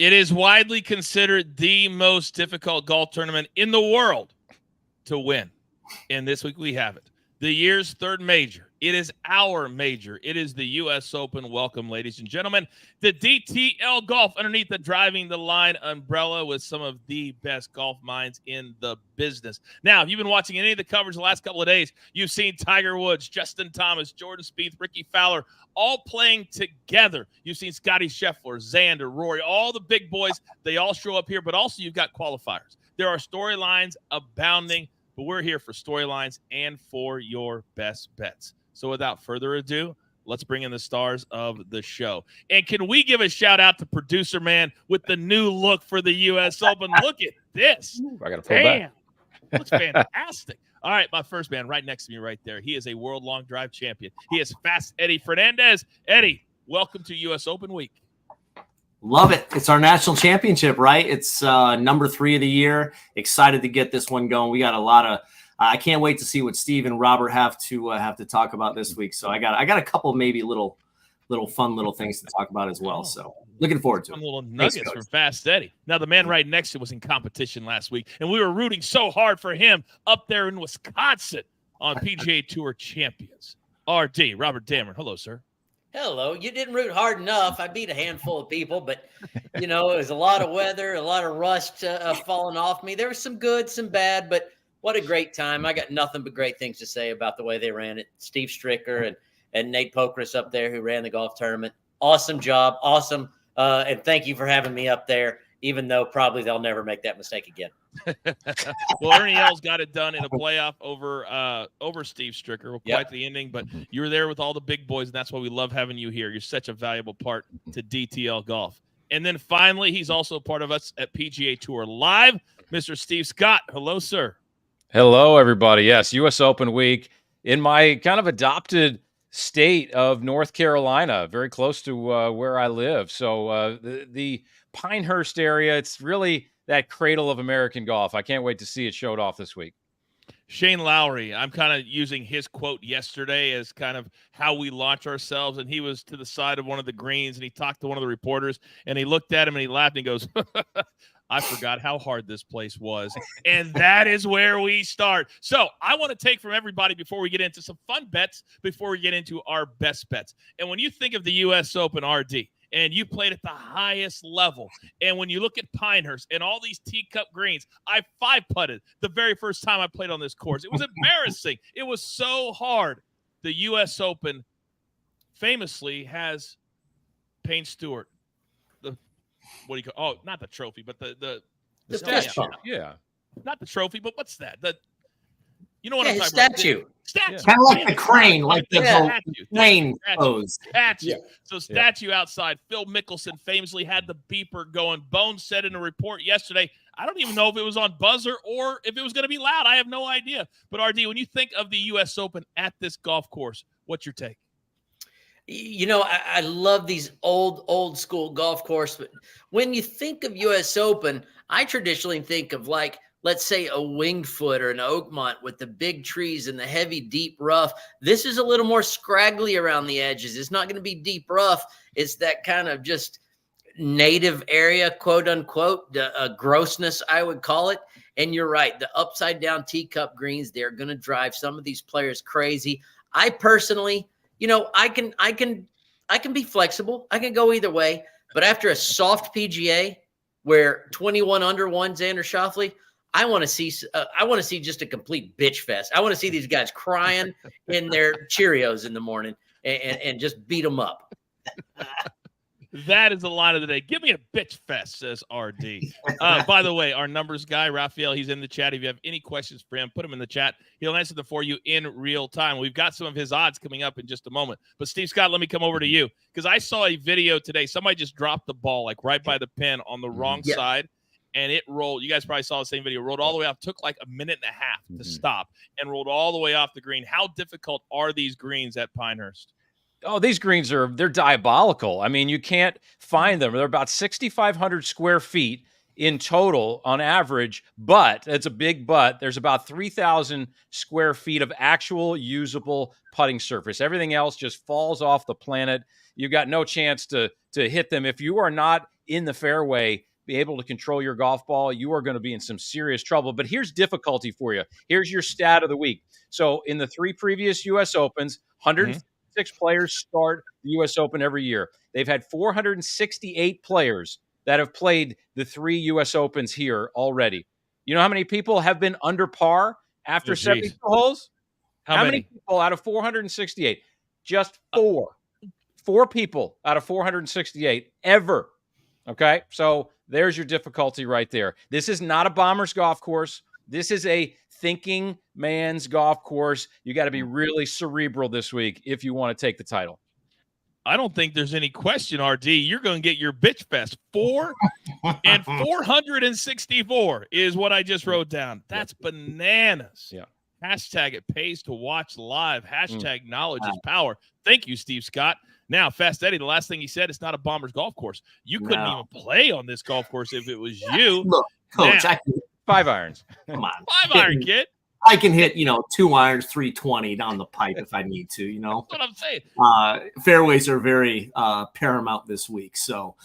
It is widely considered the most difficult golf tournament in the world to win. And this week we have it. The year's third major. It is our major. It is the U.S. Open. Welcome, ladies and gentlemen. The DTL Golf underneath the Driving the Line umbrella with some of the best golf minds in the business. Now, if you've been watching any of the coverage the last couple of days, you've seen Tiger Woods, Justin Thomas, Jordan Spieth, Ricky Fowler, all playing together. You've seen Scotty Scheffler, Xander, Rory, all the big boys. They all show up here, but also you've got qualifiers. There are storylines abounding, but we're here for storylines and for your best bets. So without further ado, let's bring in the stars of the show. And can we give a shout out to producer man with the new look for the U.S. Open? Look at this. I got to pull back. Looks fantastic. All right, my first man right next to me right there. He is a world long drive champion. He is Fast Eddie Fernandes. Eddie, welcome to U.S. Open week. Love it. It's our national championship, right? It's number 3 of the year. Excited to get this one going. We got a lot of I can't wait to see what Steve and Robert have to talk about this week. So I got a couple maybe little fun little things to talk about as well. So looking forward to it. Some little nuggets from Fast Eddie. Now the man right next to was in competition last week, and we were rooting so hard for him up there in Wisconsin on PGA Tour champions. RD Robert Damron. Hello, sir. Hello. You didn't root hard enough. I beat a handful of people, but, it was a lot of weather, a lot of rust falling off me. There was some good, some bad, but what a great time. I got nothing but great things to say about the way they ran it. Steve Stricker and Nate Pokris up there who ran the golf tournament. Awesome job. Awesome. And thank you for having me up there, even though probably they'll never make that mistake again. Well, Ernie Els got it done in a playoff over Steve Stricker. Quite the ending, but you were there with all the big boys, and that's why we love having you here. You're such a valuable part to DTL Golf. And then finally, he's also part of us at PGA Tour Live, Mr. Steve Scott. Hello, sir. Hello, everybody. Yes, U.S. Open week in my kind of adopted state of North Carolina, very close to where I live. So the Pinehurst area, it's really that cradle of American golf. I can't wait to see it showed off this week. Shane Lowry, I'm kind of using his quote yesterday as kind of how we launch ourselves. And he was to the side of one of the greens, and he talked to one of the reporters, and he looked at him, and he laughed, and he goes, I forgot how hard this place was. And that is where we start. So I want to take from everybody before we get into some fun bets, before we get into our best bets. And when you think of the U.S. Open, RD, and you played at the highest level, and when you look at Pinehurst and all these teacup greens, I 5-putted the very first time I played on this course. It was embarrassing. It was so hard. The U.S. Open famously has Payne Stewart. What do you call? Oh, not the trophy, but the statue. Yeah, not the trophy, but what's that? You know what I'm talking statue. about? Statue. Kind of like the crane, like the crane pose. Statue. So statue outside. Phil Mickelson famously had the beeper going. Bones said in a report yesterday, I don't even know if it was on buzzer or if it was going to be loud. I have no idea. But RD, when you think of the U.S. Open at this golf course, what's your take? I love these old school golf course, but when you think of U.S. Open, I traditionally think of let's say a Winged Foot or an Oakmont with the big trees and the heavy, deep rough. This is a little more scraggly around the edges. It's not going to be deep rough. It's that kind of just native area, quote unquote, the grossness, I would call it. And you're right. The upside down teacup greens, they're going to drive some of these players crazy. I personally, I can be flexible. I can go either way. But after a soft PGA where 21 under won Xander Schauffele, I want to see just a complete bitch fest. I want to see these guys crying in their Cheerios in the morning and just beat them up. That is the line of the day. Give me a bitch fest, says RD. By the way, our numbers guy, Raphael, he's in the chat. If you have any questions for him, put them in the chat. He'll answer them for you in real time. We've got some of his odds coming up in just a moment. But Steve Scott, let me come over to you because I saw a video today. Somebody just dropped the ball right by the pin on the wrong side, and it rolled. You guys probably saw the same video. Rolled all the way off. Took like a minute and a half to stop and rolled all the way off the green. How difficult are these greens at Pinehurst? Oh, these greens they're diabolical. I mean, you can't find them. They're about 6,500 square feet in total on average, but it's a big but. There's about 3,000 square feet of actual usable putting surface. Everything else just falls off the planet. You've got no chance to hit them if you are not in the fairway, be able to control your golf ball, you are going to be in some serious trouble. But here's difficulty for you. Here's your stat of the week. So in the 3 previous U.S. Opens, 106 players start the U.S. Open every year. They've had 468 players that have played the 3 U.S. Opens here already. You know how many people have been under par after 72 holes? How many people out of 468? Just 4. 4 people out of 468 ever. Okay, so there's your difficulty right there. This is not a bomber's golf course. This is a thinking man's golf course. You got to be really cerebral this week if you want to take the title. I don't think there's any question, RD. You're going to get your bitch fest. 4 and 464 is what I just wrote down. That's bananas. Yeah. Hashtag it pays to watch live. Hashtag knowledge is power. Thank you, Steve Scott. Now, Fast Eddie, the last thing he said, it's not a bomber's golf course. You couldn't even play on this golf course if it was you. Look, Coach, now, I can, 5 irons. Come on. 5-iron, kid. I can hit, 2 irons, 320 down the pipe if I need to, That's what I'm saying. Fairways are very paramount this week. So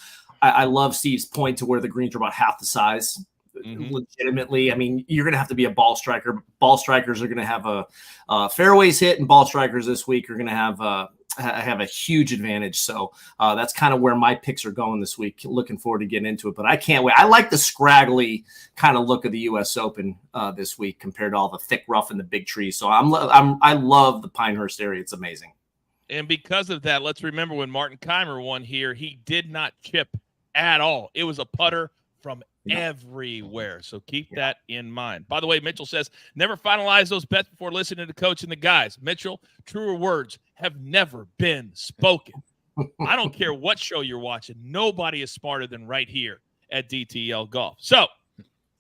I love Steve's point to where the greens are about half the size. Legitimately, I mean, you're going to have to be a ball striker. Ball strikers are going to have fairways hit, and ball strikers this week are going to have a huge advantage. So that's kind of where my picks are going this week. Looking forward to getting into it, but I can't wait. I like the scraggly kind of look of the U.S. Open this week compared to all the thick rough and the big trees. So I love the Pinehurst area. It's amazing. And because of that, let's remember when Martin Keimer won here, he did not chip at all. It was a putter from everywhere. So keep that in mind. By the way, Mitchell says, never finalize those bets before listening to Coach and the guys. Mitchell, truer words have never been spoken. I don't care what show you're watching. Nobody is smarter than right here at DTL Golf. So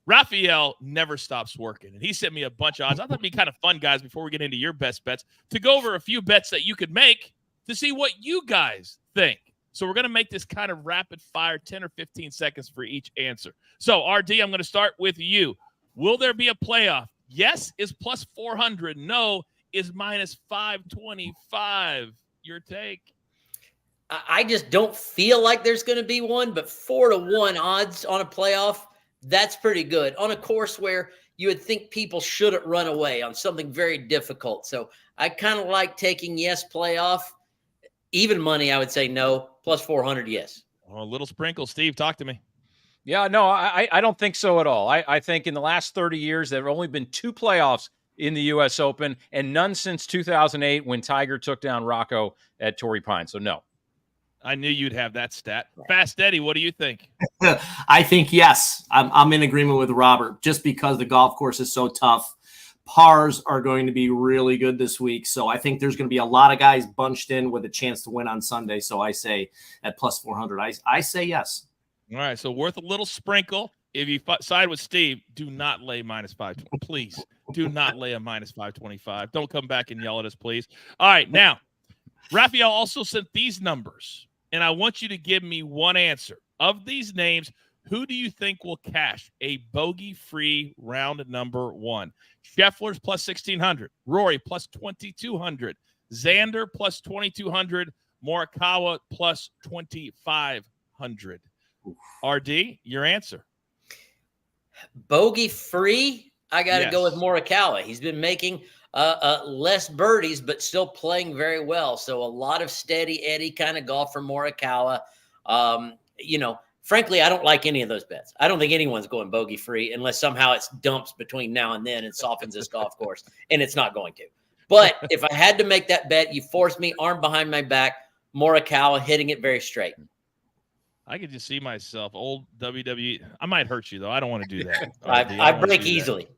Raphael never stops working. And he sent me a bunch of odds. I thought it'd be kind of fun, guys, before we get into your best bets, to go over a few bets that you could make to see what you guys think. So we're going to make this kind of rapid fire, 10 or 15 seconds for each answer. So, RD, I'm going to start with you. Will there be a playoff? Yes is plus 400. No is minus 525. Your take? I just don't feel like there's going to be one, but 4-1 odds on a playoff, that's pretty good. On a course where you would think people shouldn't run away on something very difficult. So I kind of like taking yes playoff. Even money, I would say no. Plus 400, yes. Well, a little sprinkle. Steve, talk to me. Yeah, no, I don't think so at all. I think in the last 30 years, there have only been 2 playoffs in the U.S. Open, and none since 2008 when Tiger took down Rocco at Torrey Pines. So, no. I knew you'd have that stat. Fast Eddie, what do you think? I think yes. I'm in agreement with Robert just because the golf course is so tough. Pars are going to be really good this week. So I think there's going to be a lot of guys bunched in with a chance to win on Sunday. So I say at plus 400, I say yes. All right. So worth a little sprinkle. If you side with Steve, do not lay minus 520. Please do not lay a minus 525. Don't come back and yell at us, please. All right. Now, Raphael also sent these numbers, and I want you to give me one answer. Of these names, who do you think will cash a bogey-free round number 1? Scheffler's plus 1,600. Rory plus 2,200. Xander plus 2,200. Morikawa plus 2,500. RD, your answer. Bogey-free? I got to go with Morikawa. He's been making less birdies, but still playing very well. So a lot of steady Eddie kind of golf for Morikawa. Frankly, I don't like any of those bets. I don't think anyone's going bogey free unless somehow it's dumps between now and then and softens this golf course, and it's not going to. But if I had to make that bet, you forced me, arm behind my back, Morikawa hitting it very straight. I could just see myself, old WWE. I might hurt you, though. I don't want to do that. I break easily.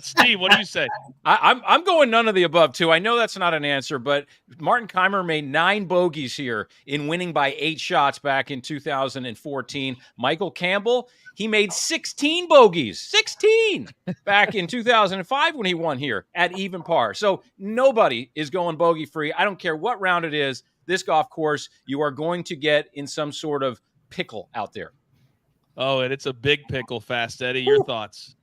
Steve, what do you say? I'm going none of the above, too. I know that's not an answer, but Martin Keimer made 9 bogeys here in winning by 8 shots back in 2014. Michael Campbell, he made 16 bogeys, 16 back in 2005 when he won here at even par. So nobody is going bogey free. I don't care what round it is. This golf course, you are going to get in some sort of pickle out there. Oh, and it's a big pickle, Fast Eddie. Your thoughts?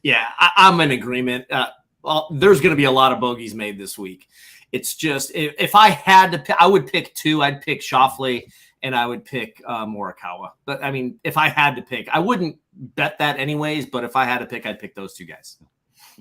Yeah, I'm in agreement. There's going to be a lot of bogeys made this week. It's just if I had to pick, I would pick 2. I'd pick Schauffele and I would pick Morikawa. But I mean, if I had to pick, I wouldn't bet that anyways. But if I had to pick, I'd pick those two guys.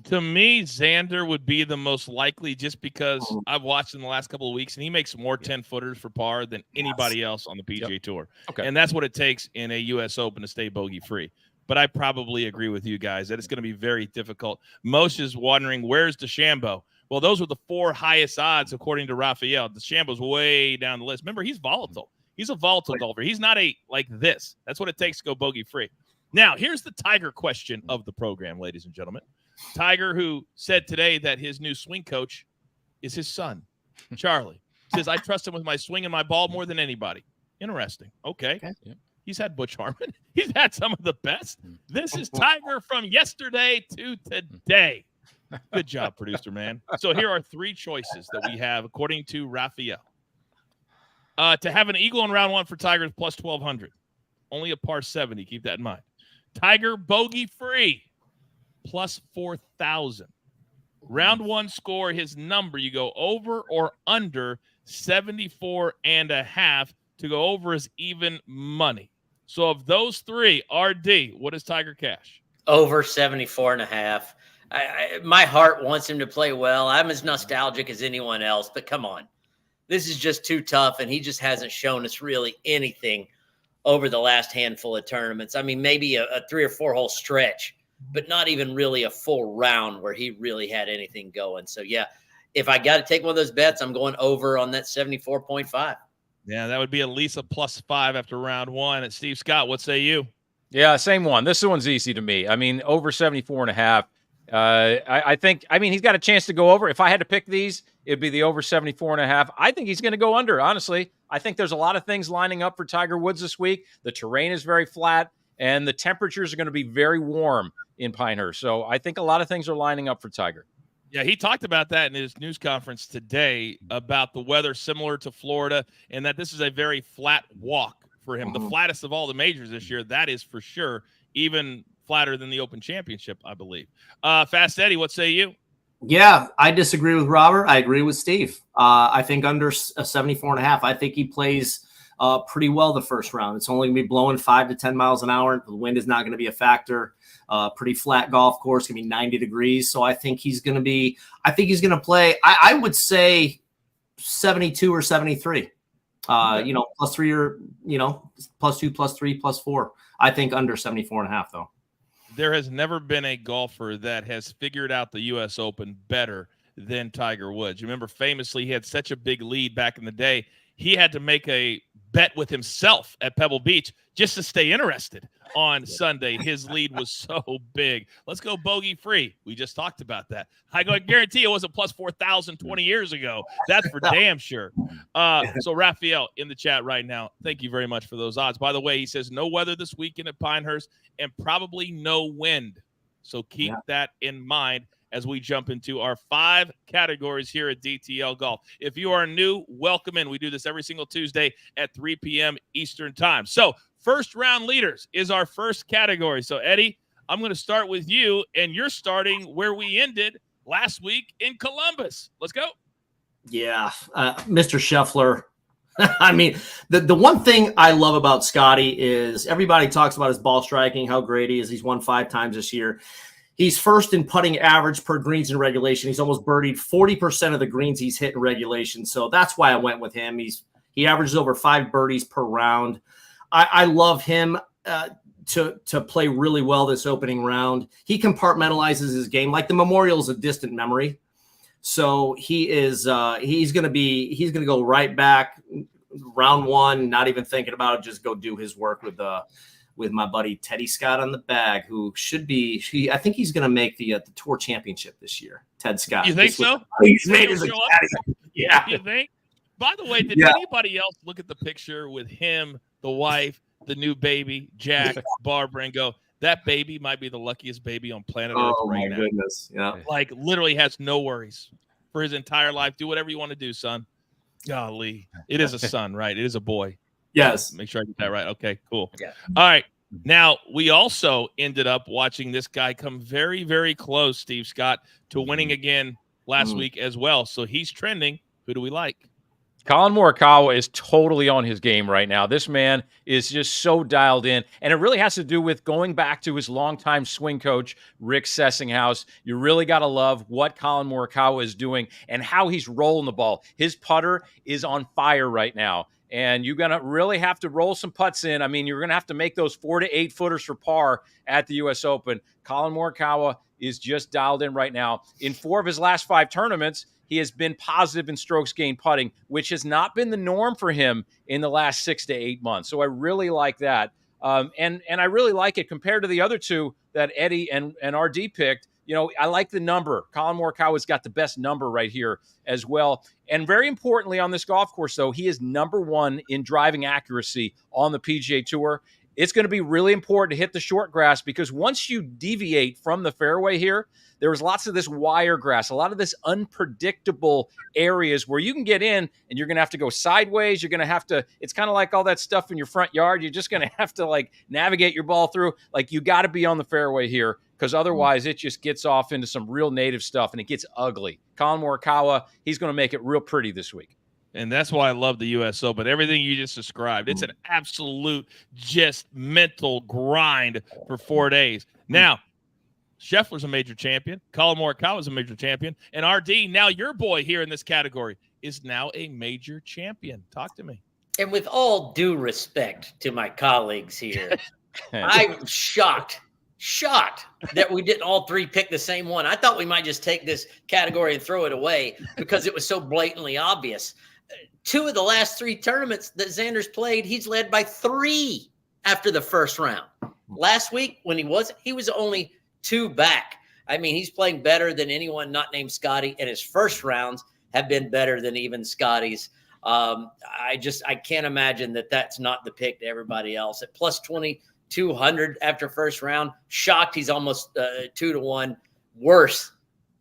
To me, Xander would be the most likely just because I've watched in the last couple of weeks, and he makes more 10-footers for par than anybody else on the PGA Tour. Okay. And that's what it takes in a U.S. Open to stay bogey-free. But I probably agree with you guys that it's going to be very difficult. Moshe is wondering, where's DeChambeau? Well, those were the 4 highest odds, according to Raphael. DeChambeau's way down the list. Remember, he's volatile. He's a volatile golfer. He's not like this. That's what it takes to go bogey-free. Now, here's the Tiger question of the program, ladies and gentlemen. Tiger, who said today that his new swing coach is his son, Charlie, says, I trust him with my swing and my ball more than anybody. Interesting. Okay. Yeah. He's had Butch Harmon. He's had some of the best. This is Tiger from yesterday to today. Good job, producer, man. So here are 3 choices that we have, according to Raphael. To have an eagle in round 1 for Tiger is plus 1,200. Only a par 70. Keep that in mind. Tiger bogey-free. Plus 4,000. Round 1 score, his number, you go over or under 74.5 to go over is even money. So of those 3, RD, what is Tiger cash? Over 74.5. My heart wants him to play well. I'm as nostalgic as anyone else, but come on. This is just too tough, and he just hasn't shown us really anything over the last handful of tournaments. I mean, maybe a 3 or 4 hole stretch, but not even really a full round where he really had anything going. So, yeah, if I got to take one of those bets, I'm going over on that 74.5. Yeah, that would be at least a plus 5 after round 1. And Steve Scott, what say you? Yeah, same one. This one's easy to me. I mean, over 74.5. I think, he's got a chance to go over. If I had to pick these, it'd be the over 74.5. I think he's going to go under, honestly. I think there's a lot of things lining up for Tiger Woods this week. The terrain is very flat, and the temperatures are going to be very warm in Pinehurst. So I think a lot of things are lining up for Tiger. Yeah, he talked about that in his news conference today about the weather similar to Florida and that this is a very flat walk for him. The flattest of all the majors this year, that is for sure, even flatter than the Open Championship, I believe. Fast Eddie, what say you? Yeah, I disagree with Robert. I agree with Steve. I think under 74.5. I think he plays pretty well the first round. It's only going to be blowing 5 to 10 miles an hour. The wind is not going to be a factor. Pretty flat golf course, going to be 90 degrees. So I think he's going to play, I would say 72 or 73. Plus 3 or, plus 2, plus 3, plus 4. I think under 74.5 though. There has never been a golfer that has figured out the U.S. Open better than Tiger Woods. You remember famously, he had such a big lead back in the day. He had to make a bet with himself at Pebble Beach just to stay interested on Sunday. His lead was so big. Let's go bogey free. We just talked about that. I guarantee it wasn't plus 4,000 20 years ago. That's for damn sure. So Raphael in the chat right now, thank you very much for those odds. By the way, he says no weather this weekend at Pinehurst and probably no wind. So keep that in mind as we jump into our 5 categories here at DTL Golf. If you are new, welcome in. We do this every single Tuesday at 3 p.m. Eastern time. So first round leaders is our first category. So Eddie, I'm going to start with you, and you're starting where we ended last week in Columbus. Let's go. Yeah, Mr. Scheffler. I mean, the one thing I love about Scotty is everybody talks about his ball striking, how great he is. He's won 5 times this year. He's first in putting average per greens in regulation. He's almost birdied 40% of the greens he's hit in regulation. So that's why I went with him. He averages over 5 birdies per round. I love him to play really well this opening round. He compartmentalizes his game like the Memorial is a distant memory. So he's going to go right back round 1, not even thinking about it, just go do his work with my buddy Teddy Scott on the bag, who should be. I think he's going to make the Tour Championship this year. Ted Scott. You think so? He's made his yeah. You think? By the way, did anybody else look at the picture with him, the wife, the new baby, Jack, Barbara, and go, that baby might be the luckiest baby on planet Earth right now. Oh, my goodness. Yeah. Like, literally has no worries for his entire life. Do whatever you want to do, son. Golly. It is a son, right? It is a boy. Yes. Make sure I get that right. Okay, cool. Yeah. All right. Now, we also ended up watching this guy come very, very close, Steve Scott, to winning again last week as well. So he's trending. Who do we like? Colin Morikawa is totally on his game right now. This man is just so dialed in, and it really has to do with going back to his longtime swing coach, Rick Sessinghaus. You really got to love what Colin Morikawa is doing and how he's rolling the ball. His putter is on fire right now, and you're going to really have to roll some putts in. I mean, you're going to have to make those 4 to 8 footers for par at the U.S. Open. Colin Morikawa is just dialed in right now. In 4 of his last 5 tournaments, he has been positive in strokes gained putting, which has not been the norm for him in the last 6 to 8 months. So I really like that. And I really like it compared to the other 2 that Eddie and RD picked. You know, I like the number. Colin Morikawa's got the best number right here as well. And very importantly on this golf course, though, he is number 1 in driving accuracy on the PGA Tour. It's going to be really important to hit the short grass because once you deviate from the fairway here, there was lots of this wire grass, a lot of this unpredictable areas where you can get in and you're going to have to go sideways. You're going to have to, it's kind of like all that stuff in your front yard. You're just going to have to like navigate your ball through. Like you got to be on the fairway here because otherwise it just gets off into some real native stuff and it gets ugly. Colin Morikawa, he's going to make it real pretty this week. And that's why I love the U.S. Open. Everything you just described, it's an absolute just mental grind for 4 days. Now, Scheffler's a major champion. Colin Morikawa's a major champion. And RD, now your boy here in this category, is now a major champion. Talk to me. And with all due respect to my colleagues here, I'm shocked that we didn't all 3 pick the same one. I thought we might just take this category and throw it away because it was so blatantly obvious. 2 of the last 3 tournaments that Xander's played, he's led by 3 after the first round. Last week, when he was only 2 back. I mean, he's playing better than anyone not named Scotty, and his first rounds have been better than even Scotty's. I can't imagine that that's not the pick to everybody else. At plus 2,200 after first round, shocked he's almost 2 to 1 worse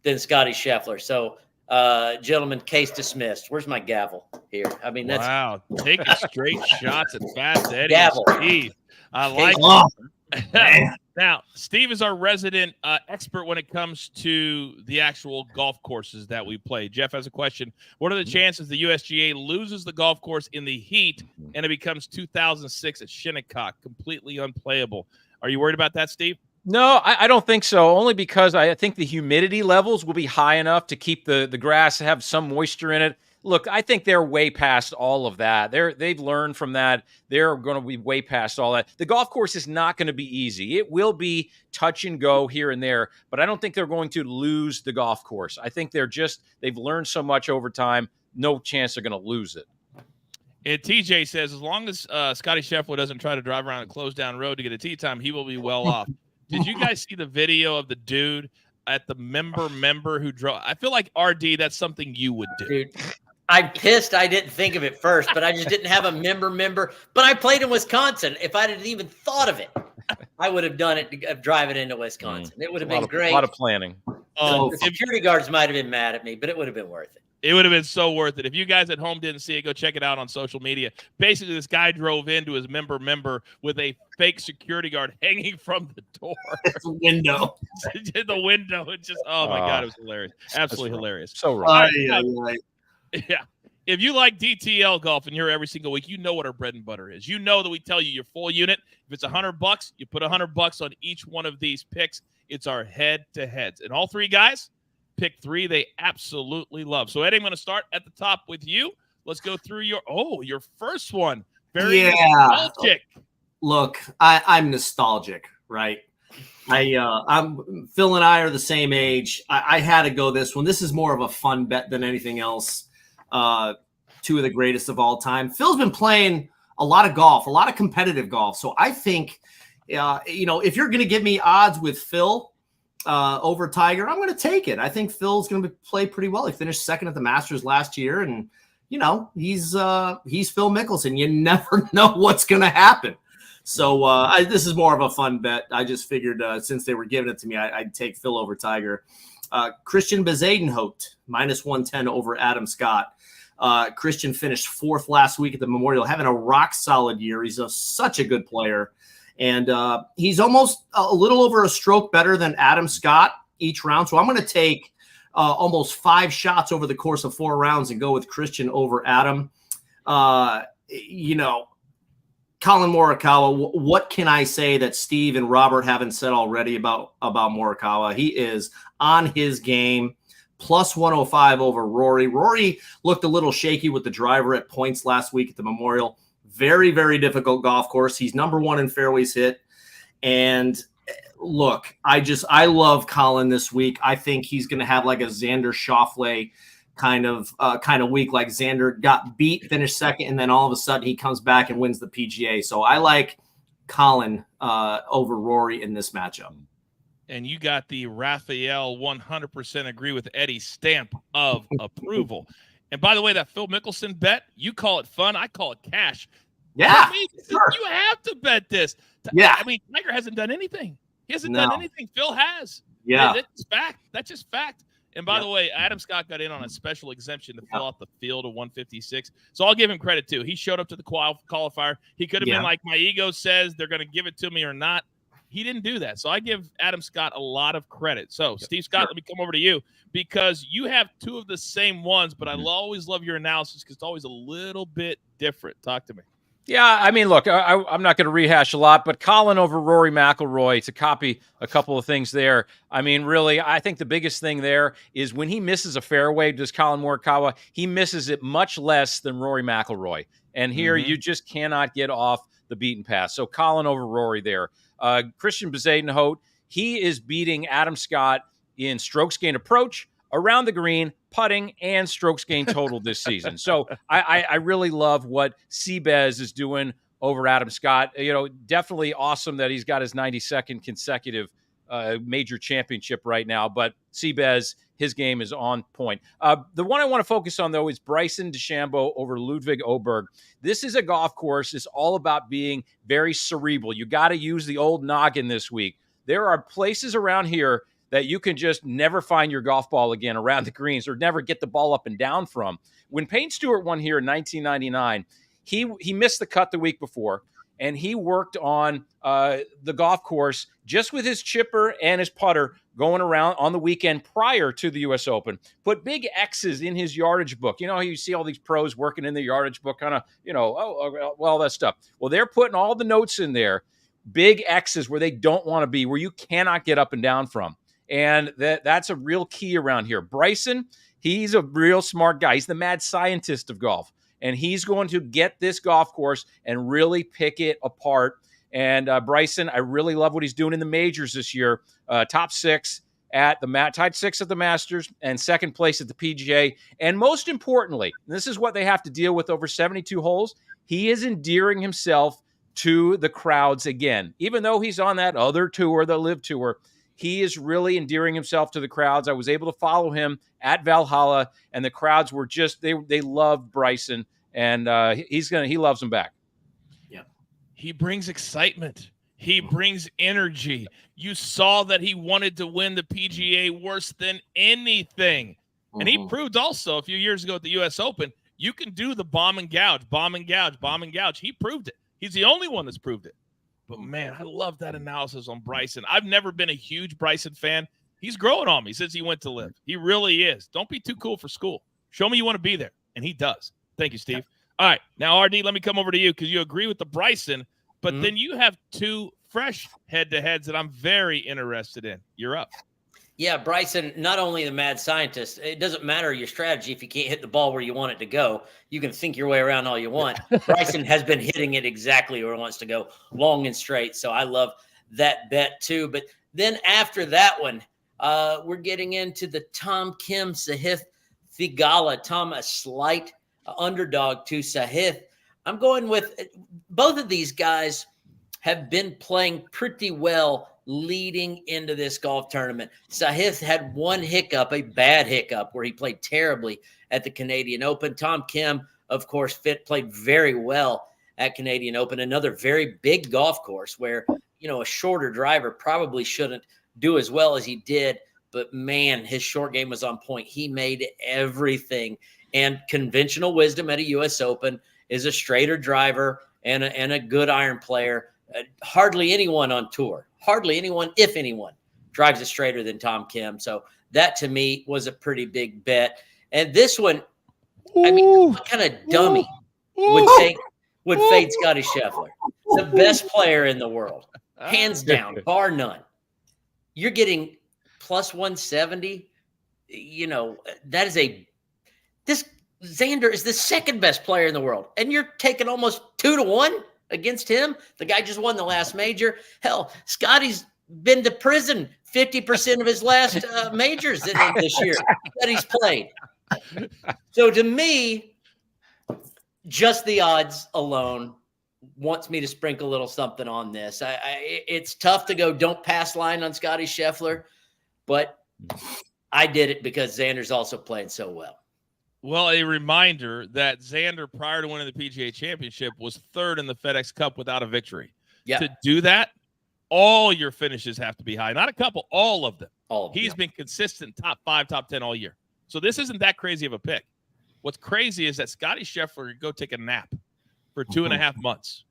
than Scotty Scheffler. So, gentlemen, case dismissed. Where's my gavel here? I mean, that's wow. Taking straight shots at Fast Eddie. Gavel. Steve. I like it. Now, Steve is our resident expert when it comes to the actual golf courses that we play. Jeff has a question. What are the chances the USGA loses the golf course in the heat and it becomes 2006 at Shinnecock, completely unplayable? Are you worried about that, Steve? No, I don't think so, only because I think the humidity levels will be high enough to keep the grass, have some moisture in it. Look, I think they're way past all of that. They've learned from that. They're going to be way past all that. The golf course is not going to be easy. It will be touch and go here and there, but I don't think they're going to lose the golf course. I think they've learned so much over time. No chance they're going to lose it. And TJ says, as long as Scotty Scheffler doesn't try to drive around a closed down road to get a tee time, he will be well off. Did you guys see the video of the dude at the member who drove? I feel like RD, that's something you would do. Dude, I'm pissed I didn't think of it first, but I just didn't have a member. But I played in Wisconsin. If I hadn't even thought of it, I would have done it to drive it into Wisconsin. It would have been great. A lot of planning. The security guards might have been mad at me, but it would have been worth it. It would have been so worth it. If you guys at home didn't see it, go check it out on social media. Basically, this guy drove into his member with a fake security guard hanging from the door. It's a window. In the window. It just, oh my God, it was hilarious. Absolutely hilarious. So right. Yeah. If you like DTL golf and you're here every single week, you know what our bread and butter is. You know that we tell you your full unit. If it's $100, you put $100 on each one of these picks. It's our head-to-heads. And all 3 guys pick 3 they absolutely love. So, Eddie, I'm going to start at the top with you. Let's go through your first one. Very nostalgic. Look, I'm nostalgic, right? I'm Phil and I are the same age. I had to go this one. This is more of a fun bet than anything else. 2 of the greatest of all time. Phil's been playing a lot of golf, a lot of competitive golf. So I think, if you're going to give me odds with Phil over Tiger, I'm going to take it. I think Phil's going to play pretty well. He finished second at the Masters last year, and he's Phil Mickelson. You never know what's going to happen. So this is more of a fun bet. I just figured since they were giving it to me, I'd take Phil over Tiger. Christian Bezuidenhout, minus 110 over Adam Scott. Christian finished 4th last week at the Memorial, having a rock solid year. He's such a good player. And he's almost a little over a stroke better than Adam Scott each round. So I'm going to take almost 5 shots over the course of 4 rounds and go with Christian over Adam. you know, Collin Morikawa, what can I say that Steve and Robert haven't said already about Morikawa? He is on his game, plus 105 over Rory. Rory looked a little shaky with the driver at points last week at the Memorial. Very, very difficult golf course. He's number 1 in fairways hit. And look, I love Collin this week. I think he's going to have like a Xander Schauffele kind of week. Like Xander got beat, finished second, and then all of a sudden he comes back and wins the PGA. So I like Collin over Rory in this matchup. And you got the Raphael 100% agree with Eddie stamp of approval. And by the way, that Phil Mickelson bet, you call it fun, I call it cash. Yeah, sure. You have to bet this. Yeah, I mean, Tiger hasn't done anything. He hasn't done anything. Phil has. Yeah, that's fact. That's just fact. And by the way, Adam Scott got in on a special exemption to fill out the field of 156. So I'll give him credit too. He showed up to the qualifier. He could have been like, my ego says they're going to give it to me or not. He didn't do that. So I give Adam Scott a lot of credit. So Steve Scott, let me come over to you because you have 2 of the same ones, but I always love your analysis because it's always a little bit different. Talk to me. Yeah, I mean, look, I'm not going to rehash a lot, but Collin over Rory McIlroy, to copy a couple of things there. I mean, really, I think the biggest thing there is when he misses a fairway, does Collin Morikawa, he misses it much less than Rory McIlroy. And here you just cannot get off the beaten path. So Collin over Rory there. Christian Bezuidenhout, he is beating Adam Scott in strokes gained approach, around the green, putting, and strokes gained total this season. So I really love what Seabez is doing over Adam Scott. You know, definitely awesome that he's got his 92nd consecutive major championship right now. But Seabez, his game is on point. The one I want to focus on, though, is Bryson DeChambeau over Ludwig Oberg. This is a golf course. It's all about being very cerebral. You got to use the old noggin this week. There are places around here that you can just never find your golf ball again around the greens or never get the ball up and down from. When Payne Stewart won here in 1999, he missed the cut the week before, and he worked on the golf course just with his chipper and his putter going around on the weekend prior to the U.S. Open. Put big X's in his yardage book. You know how you see all these pros working in the yardage book, kind of, all that stuff. Well, they're putting all the notes in there, big X's where they don't want to be, where you cannot get up and down from. And that's a real key around here. Bryson, he's a real smart guy. He's the mad scientist of golf. And he's going to get this golf course and really pick it apart. And Bryson, I really love what he's doing in the majors this year. Top 6 at the tied 6 at the Masters and 2nd place at the PGA. And most importantly, this is what they have to deal with over 72 holes. He is endearing himself to the crowds again. Even though he's on that other tour, the Live Tour, he is really endearing himself to the crowds. I was able to follow him at Valhalla, and the crowds were just they loved Bryson, and he loves them back. Yeah, he brings excitement. He brings energy. You saw that he wanted to win the PGA worse than anything, and he proved also a few years ago at the U.S. Open you can do the bomb and gouge, bomb and gouge, bomb and gouge. He proved it. He's the only one that's proved it. But, man, I love that analysis on Bryson. I've never been a huge Bryson fan. He's growing on me since he went to Live. He really is. Don't be too cool for school. Show me you want to be there. And he does. Thank you, Steve. All right. Now, RD, let me come over to you because you agree with the Bryson. But then you have 2 fresh head-to-heads that I'm very interested in. You're up. Yeah, Bryson, not only the mad scientist, it doesn't matter your strategy if you can't hit the ball where you want it to go. You can think your way around all you want. Bryson has been hitting it exactly where it wants to go, long and straight. So I love that bet too. But then after that one, we're getting into the Tom Kim Sahith Theegala. Tom, a slight underdog to Sahith. I'm going with both of these guys have been playing pretty well leading into this golf tournament. Sahith had one hiccup, a bad hiccup, where he played terribly at the Canadian Open. Tom Kim, of course, played very well at Canadian Open, another very big golf course where, a shorter driver probably shouldn't do as well as he did. But, man, his short game was on point. He made everything. And conventional wisdom at a U.S. Open is a straighter driver and a good iron player. Hardly anyone on tour. Hardly anyone, if anyone, drives it straighter than Tom Kim. So that, to me, was a pretty big bet. And this one, I mean, what kind of dummy would fade Scotty Scheffler, the best player in the world, hands down, bar none. You're getting plus 170. You know, that is this Xander is the second best player in the world, and you're taking almost 2-1 against him. The guy just won the last major. Hell, Scotty's been to prison 50% of his last majors this year that he's played. So to me, just the odds alone wants me to sprinkle a little something on this. It's tough to go don't pass line on Scotty Scheffler, but I did it because Xander's also playing so well. Well, a reminder that Xander, prior to winning the PGA Championship, was third in the FedEx Cup without a victory. Yeah. To do that, all your finishes have to be high. Not a couple, all of them. He's been consistent top 5, top 10 all year. So this isn't that crazy of a pick. What's crazy is that Scotty Scheffler could go take a nap for 2.5 months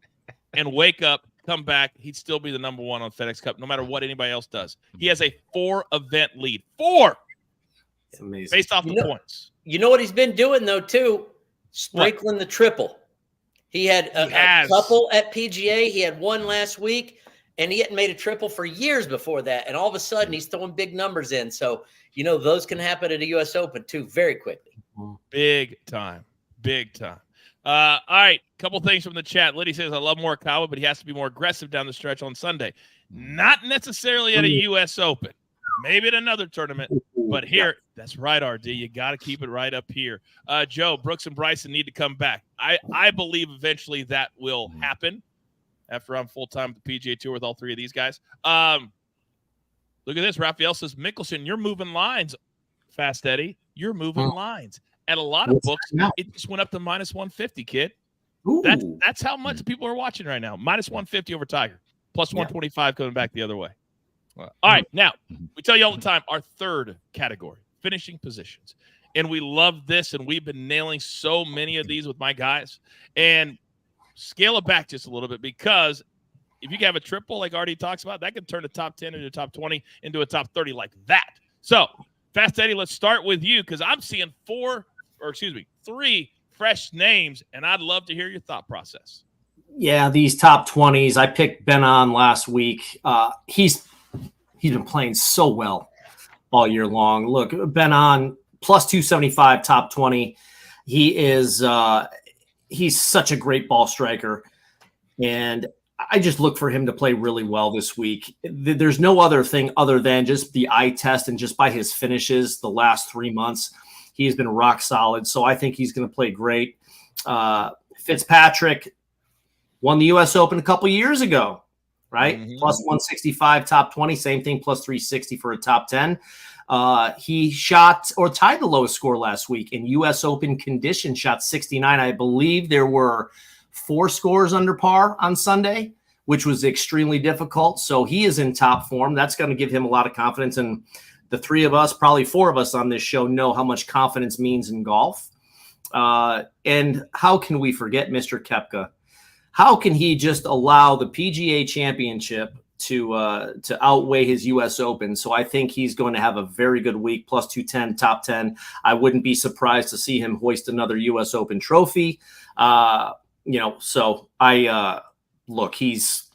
and wake up, come back. He'd still be the number 1 on FedEx Cup, no matter what anybody else does. He has a 4-event lead. 4! It's amazing. Based off the points. You know what he's been doing, though, too? Sprinkling the triple. He had a couple at PGA. He had one last week, and he hadn't made a triple for years before that. And all of a sudden, he's throwing big numbers in. So, you know, those can happen at a U.S. Open, too, very quickly. Big time. Big time. All right, couple things from the chat. Liddy says, I love Morikawa, but he has to be more aggressive down the stretch on Sunday. Not necessarily at a U.S. Open. Maybe at another tournament, but here, that's right, RD. You got to keep it right up here. Joe, Brooks and Bryson need to come back. I believe eventually that will happen after I'm full-time at the PGA Tour with all 3 of these guys. Look at this. Raphael says, Mickelson, you're moving lines, Fast Eddie. You're moving lines. At a lot of books, it just went up to minus 150, kid. That's how much people are watching right now. Minus 150 over Tiger. Plus 125 coming back the other way. All right, now, we tell you all the time, our third category, finishing positions. And we love this, and we've been nailing so many of these with my guys. And scale it back just a little bit, because if you have a triple like Artie talks about, that can turn a top 10 into a top 20 into a top 30 like that. So, Fast Eddie, let's start with you, because I'm seeing 3 fresh names, and I'd love to hear your thought process. Yeah, these top 20s. I picked Ben on last week. He's been playing so well all year long. Look, Ben on plus 275, top 20. He is he's such a great ball striker, and I just look for him to play really well this week. There's no other thing other than just the eye test, and just by his finishes the last 3 months, he has been rock solid. So I think he's going to play great. Fitzpatrick won the U.S. Open a couple years ago. Right? Plus 165, top 20, same thing, plus 360 for a top 10. He shot or tied the lowest score last week in U.S. Open condition, shot 69. I believe there were 4 scores under par on Sunday, which was extremely difficult. So he is in top form. That's going to give him a lot of confidence. And the 3 of us, probably 4 of us on this show, know how much confidence means in golf. And how can we forget Mr. Koepka? How can he just allow the PGA Championship to outweigh his U.S. Open? So I think he's going to have a very good week, plus 210, top 10. I wouldn't be surprised to see him hoist another U.S. Open trophy. So I look, he's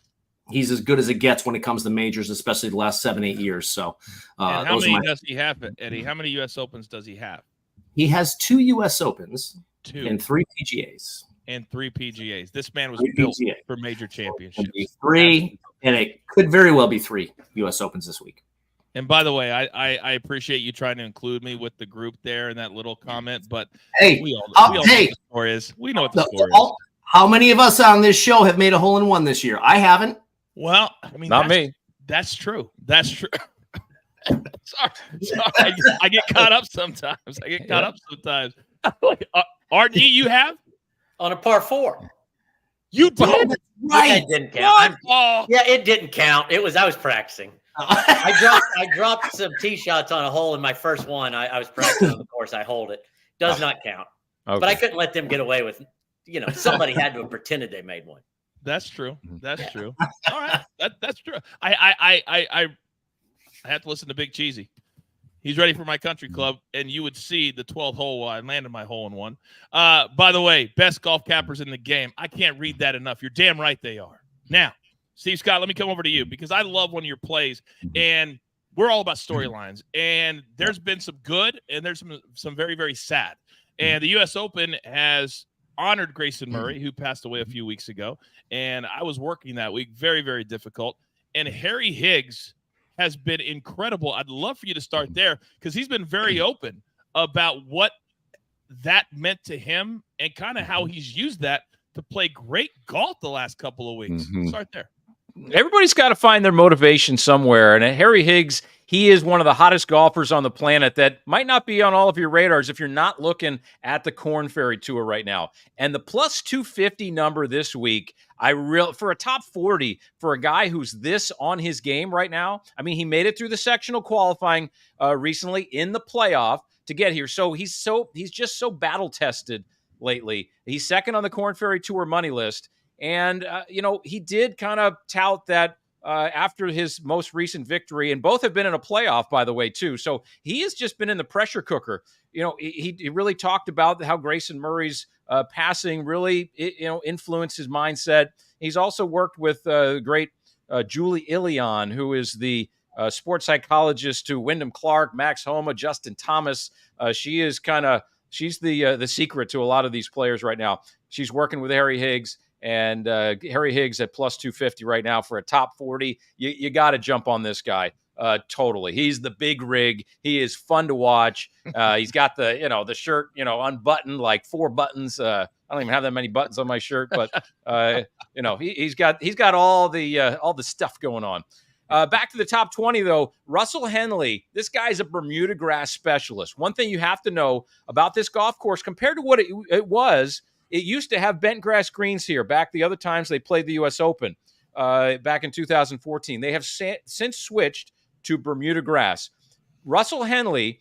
as good as it gets when it comes to majors, especially the last 7-8 years. So how many does he have, Eddie? How many U.S. Opens does he have? He has 2 U.S. Opens and 3 PGAs. And 3 PGAs. This man was built for major championships. 3, and it could very well be 3 U.S. Opens this week. And by the way, I appreciate you trying to include me with the group there in that little comment. But hey, we all know what the score is. We know what the score is. How many of us on this show have made a hole-in-one this year? I haven't. Well, I mean, not me. That's true. That's true. Sorry. I get caught up sometimes. RD, you have? On a par 4. You did? Right. It didn't count. It didn't count. I was practicing. I dropped some tee shots on a hole in my first one. I was practicing on the course. I hold it. Does not count. Okay. But I couldn't let them get away with, somebody had to have pretended they made one. That's true. That's true. All right. That's true. I have to listen to Big Cheesy. He's ready for my country club, and you would see the 12th hole while I landed my hole in one. By the way, best golf cappers in the game. I can't read that enough. You're damn right they are. Now, Steve Scott, let me come over to you because I love one of your plays, and we're all about storylines. And there's been some good, and there's some very, very sad. And the U.S. Open has honored Grayson Murray, who passed away a few weeks ago, and I was working that week. Very, very difficult. And Harry Higgs has been incredible. I'd love for you to start there because he's been very open about what that meant to him and kind of how he's used that to play great golf the last couple of weeks. Start there. Everybody's got to find their motivation somewhere. And Harry Higgs, he is one of the hottest golfers on the planet that might not be on all of your radars if you're not looking at the Korn Ferry Tour right now. And the plus 250 number this week, for a top 40, for a guy who's this on his game right now, I mean, he made it through the sectional qualifying recently in the playoff to get here. So he's just so battle tested lately. He's second on the Korn Ferry Tour money list. And, he did kind of tout that after his most recent victory, and both have been in a playoff, by the way, too. So he has just been in the pressure cooker. He really talked about how Grayson Murray's passing really, influenced his mindset. He's also worked with great Julie Ilion, who is the sports psychologist to Wyndham Clark, Max Homa, Justin Thomas. She's the secret to a lot of these players right now. She's working with Harry Higgs. And Harry Higgs at plus 250 right now for a top 40. You got to jump on this guy. Totally. He's the big rig. He is fun to watch. He's got the shirt, unbuttoned, like 4 buttons. I don't even have that many buttons on my shirt, but he's got all the stuff going on. Back to the top 20 though, Russell Henley. This guy's a Bermuda grass specialist. One thing you have to know about this golf course compared to what it was. It used to have bent grass greens here back the other times they played the U.S. Open back in 2014. They have since switched to Bermuda grass. Russell Henley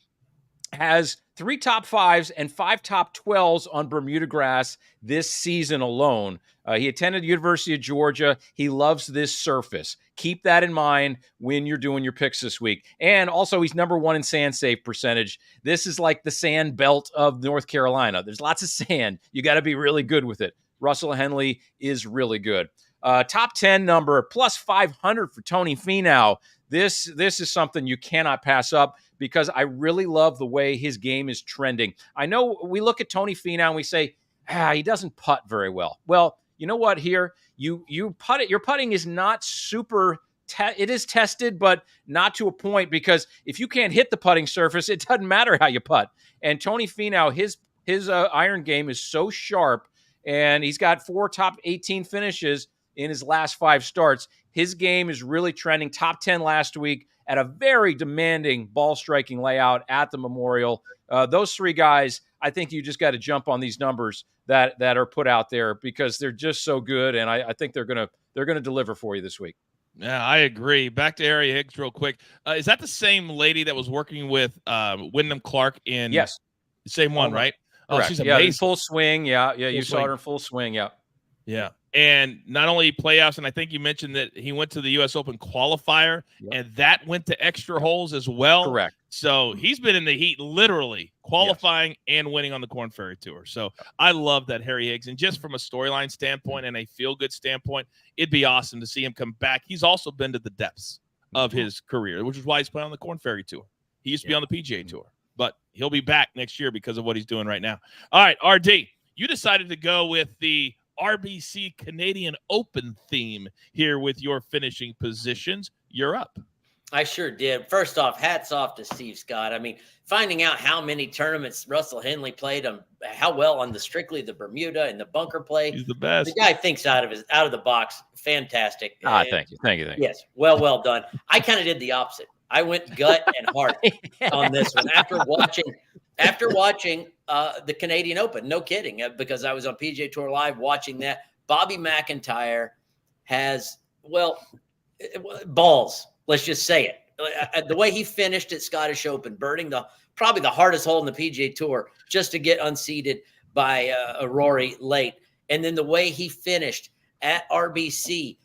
has 3 top 5s and 5 top 12s on Bermuda grass this season alone. He attended the University of Georgia. He loves this surface. Keep that in mind when you're doing your picks this week. And also, he's number 1 in sand save percentage. This is like the sand belt of North Carolina. There's lots of sand. You got to be really good with it. Russell Henley is really good. Top 10 number, plus 500 for Tony Finau. This is something you cannot pass up because I really love the way his game is trending. I know we look at Tony Finau and we say, he doesn't putt very well. Well, you know what? Here, you putt it. Your putting is not super. It is tested, but not to a point because if you can't hit the putting surface, it doesn't matter how you putt. And Tony Finau, his iron game is so sharp, and he's got 4 top 18 finishes in his last 5 starts. His game is really trending. Top 10 last week at a very demanding ball striking layout at the Memorial. Those 3 guys, I think you just got to jump on these numbers that are put out there because they're just so good, and I think they're gonna deliver for you this week. Yeah, I agree. Back to Harry Higgs real quick. Is that the same lady that was working with Wyndham Clark in? Yes, the same one, right? Correct. Oh, she's amazing. Yeah, full swing. Yeah, you swing. saw her in full swing. Yeah. Yeah. And not only playoffs, and I think you mentioned that he went to the U.S. Open qualifier, and that went to extra holes as well. Correct. So he's been in the heat, literally qualifying and winning on the Korn Ferry Tour. So I love that Harry Higgs. And just from a storyline standpoint and a feel-good standpoint, it'd be awesome to see him come back. He's also been to the depths of his career, which is why he's playing on the Korn Ferry Tour. He used to be on the PGA Tour, but he'll be back next year because of what he's doing right now. All right, RD, you decided to go with the RBC Canadian Open theme here with your finishing positions. You're up. I sure did. First off, hats off to Steve Scott. I mean, finding out how many tournaments Russell Henley played on, how well on the strictly the Bermuda and the bunker play. He's the best. The guy thinks out of the box. Fantastic. Thank you. Yes, well done. I kind of did the opposite. I went gut and heart on this one after watching the Canadian Open. No kidding, because I was on PGA Tour Live watching that. Bobby McIntyre has, balls. Let's just say it. The way he finished at Scottish Open, burning probably the hardest hole in the PGA Tour just to get unseated by Rory late. And then the way he finished at RBC,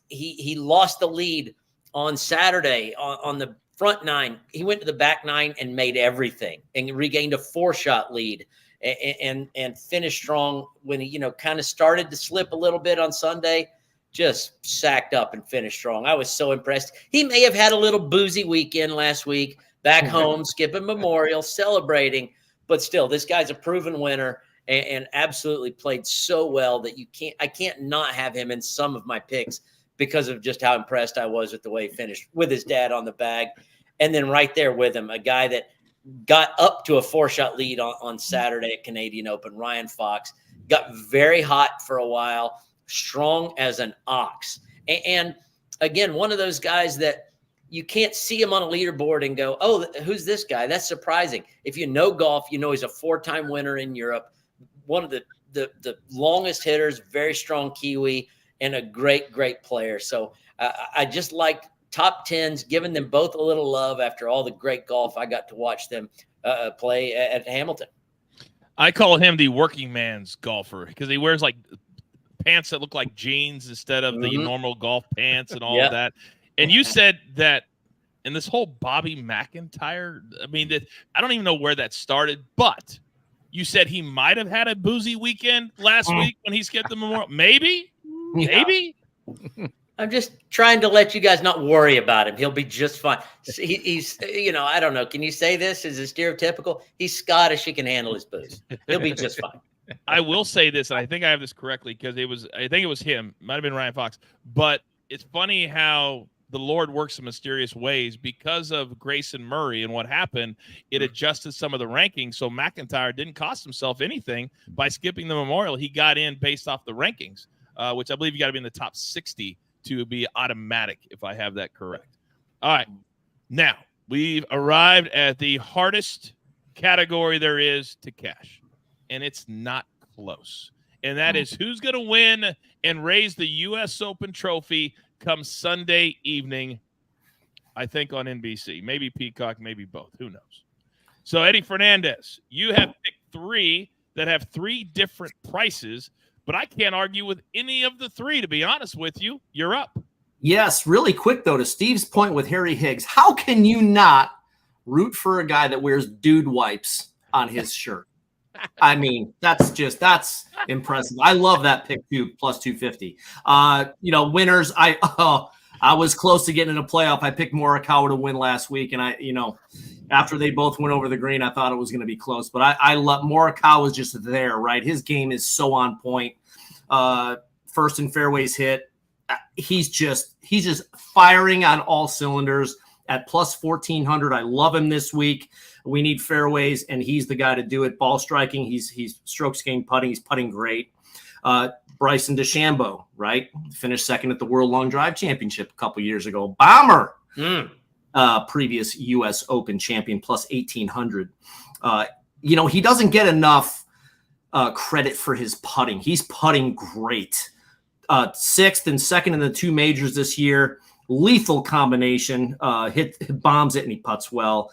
he lost the lead on Saturday on the front 9. He went to the back 9 and made everything and regained a 4-shot lead and finished strong when he, kind of started to slip a little bit on Sunday. Just sacked up and finished strong. I was so impressed. He may have had a little boozy weekend last week, back home, skipping Memorial, celebrating, but still, this guy's a proven winner and absolutely played so well that I can't not have him in some of my picks because of just how impressed I was with the way he finished with his dad on the bag. And then right there with him, a guy that got up to a 4-shot lead on Saturday at Canadian Open, Ryan Fox, got very hot for a while, strong as an ox. And again, one of those guys that you can't see him on a leaderboard and go, oh, who's this guy? That's surprising. If you know golf, he's a 4-time winner in Europe, one of the longest hitters, very strong Kiwi, and a great, great player. So I just like top 10s, giving them both a little love after all the great golf I got to watch them play at Hamilton. I call him the working man's golfer because he wears like pants that look like jeans instead of the normal golf pants and all of that. And you said that in this whole Bobby McIntyre, I don't even know where that started, but you said he might have had a boozy weekend last week when he skipped the Memorial. Maybe. I'm just trying to let you guys not worry about him. He'll be just fine. He's, I don't know. Can you say this? Is it stereotypical? He's Scottish. He can handle his booze. He'll be just fine. I will say this, and I think I have this correctly because I think it was him. Might have been Ryan Fox. But it's funny how the Lord works in mysterious ways because of Grayson Murray and what happened. It adjusted some of the rankings. So McIntyre didn't cost himself anything by skipping the Memorial. He got in based off the rankings, which I believe you got to be in the top 60 to be automatic, if I have that correct. All right. Now, we've arrived at the hardest category there is to cash, and it's not close. And that is who's going to win and raise the U.S. Open trophy come Sunday evening, I think on NBC. Maybe Peacock, maybe both. Who knows? So, Eddie Fernandes, you have picked 3 that have 3 different prices, but I can't argue with any of the 3, to be honest with you. You're up. Yes, really quick, though, to Steve's point with Harry Higgs. How can you not root for a guy that wears dude wipes on his shirt? That's impressive. I love that pick too, plus 250. Winners. I was close to getting in a playoff. I picked Morikawa to win last week, and after they both went over the green, I thought it was going to be close. But I love Morikawa was just there, right? His game is so on point. First in fairways hit. He's just firing on all cylinders at plus 1,400. I love him this week. We need fairways, and he's the guy to do it. Ball striking, he's strokes gained putting. He's putting great. Bryson DeChambeau, right? Finished second at the World Long Drive Championship a couple years ago. Bomber, previous U.S. Open champion, plus 1,800. He doesn't get enough credit for his putting. He's putting great. 6th and 2nd in the 2 majors this year. Lethal combination. Hit bombs it, and he putts well.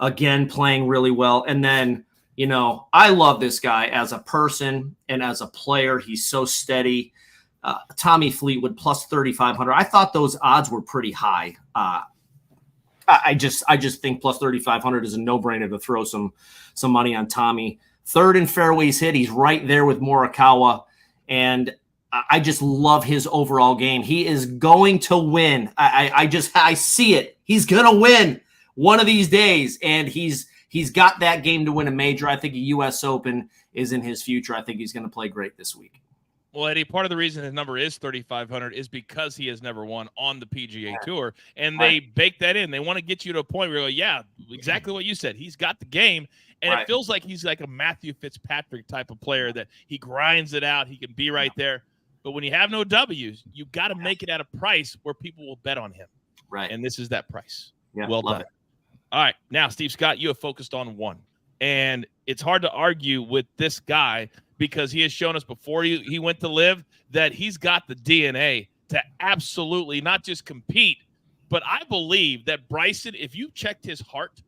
Again, playing really well. And then, I love this guy as a person and as a player. He's so steady. Tommy Fleetwood plus 3,500. I thought those odds were pretty high. I just think plus 3,500 is a no-brainer to throw some money on Tommy. 3rd in fairways hit. He's right there with Morikawa. And I just love his overall game. He is going to win. I see it. He's going to win one of these days, and he's got that game to win a major. I think a U.S. Open is in his future. I think he's going to play great this week. Well, Eddie, part of the reason his number is 3,500 is because he has never won on the PGA Tour, and they bake that in. They want to get you to a point where you go, yeah, exactly what you said. He's got the game, and it feels like he's like a Matthew Fitzpatrick type of player that he grinds it out. He can be right there. But when you have no W's, you got to make it at a price where people will bet on him. Right. And this is that price. Yeah, well done. All right. Now, Steve Scott, you have focused on 1. And it's hard to argue with this guy because he has shown us before he went to live that he's got the DNA to absolutely not just compete, but I believe that Bryson, if you checked his heart,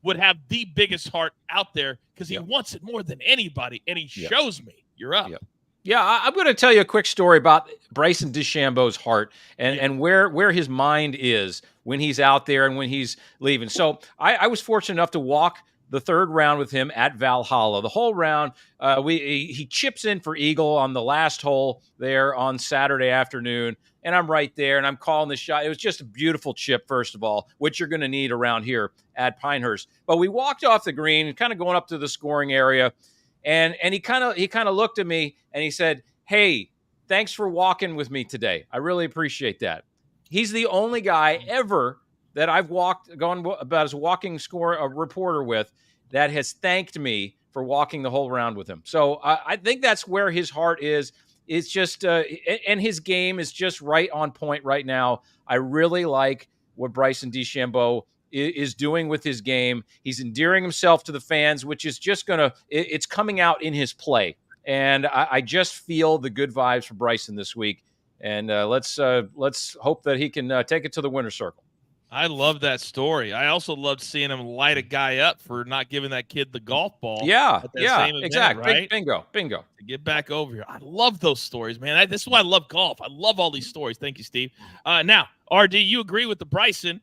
would have the biggest heart out there because he wants it more than anybody, and he shows me. You're up. Yeah, I'm going to tell you a quick story about Bryson DeChambeau's heart and where his mind is when he's out there and when he's leaving. So I was fortunate enough to walk the third round with him at Valhalla. The whole round, he chips in for eagle on the last hole there on Saturday afternoon, and I'm right there, and I'm calling the shot. It was just a beautiful chip, first of all, which you're going to need around here at Pinehurst. But we walked off the green, kind of going up to the scoring area, and he kind of looked at me and he said, "Hey, thanks for walking with me today. I really appreciate that." He's the only guy ever that I've gone about as a walking reporter with that has thanked me for walking the whole round with him. So I think that's where his heart is. It's just, and his game is just right on point right now. I really like what Bryson DeChambeau is doing with his game. He's endearing himself to the fans, which is just it's coming out in his play. And I just feel the good vibes for Bryson this week. And let's hope that he can take it to the winner's circle. I love that story. I also loved seeing him light a guy up for not giving that kid the golf ball. Yeah, event, exactly. Right? Bingo. To get back over here. I love those stories, man. This is why I love golf. I love all these stories. Thank you, Steve. Now, RD, you agree with the Bryson.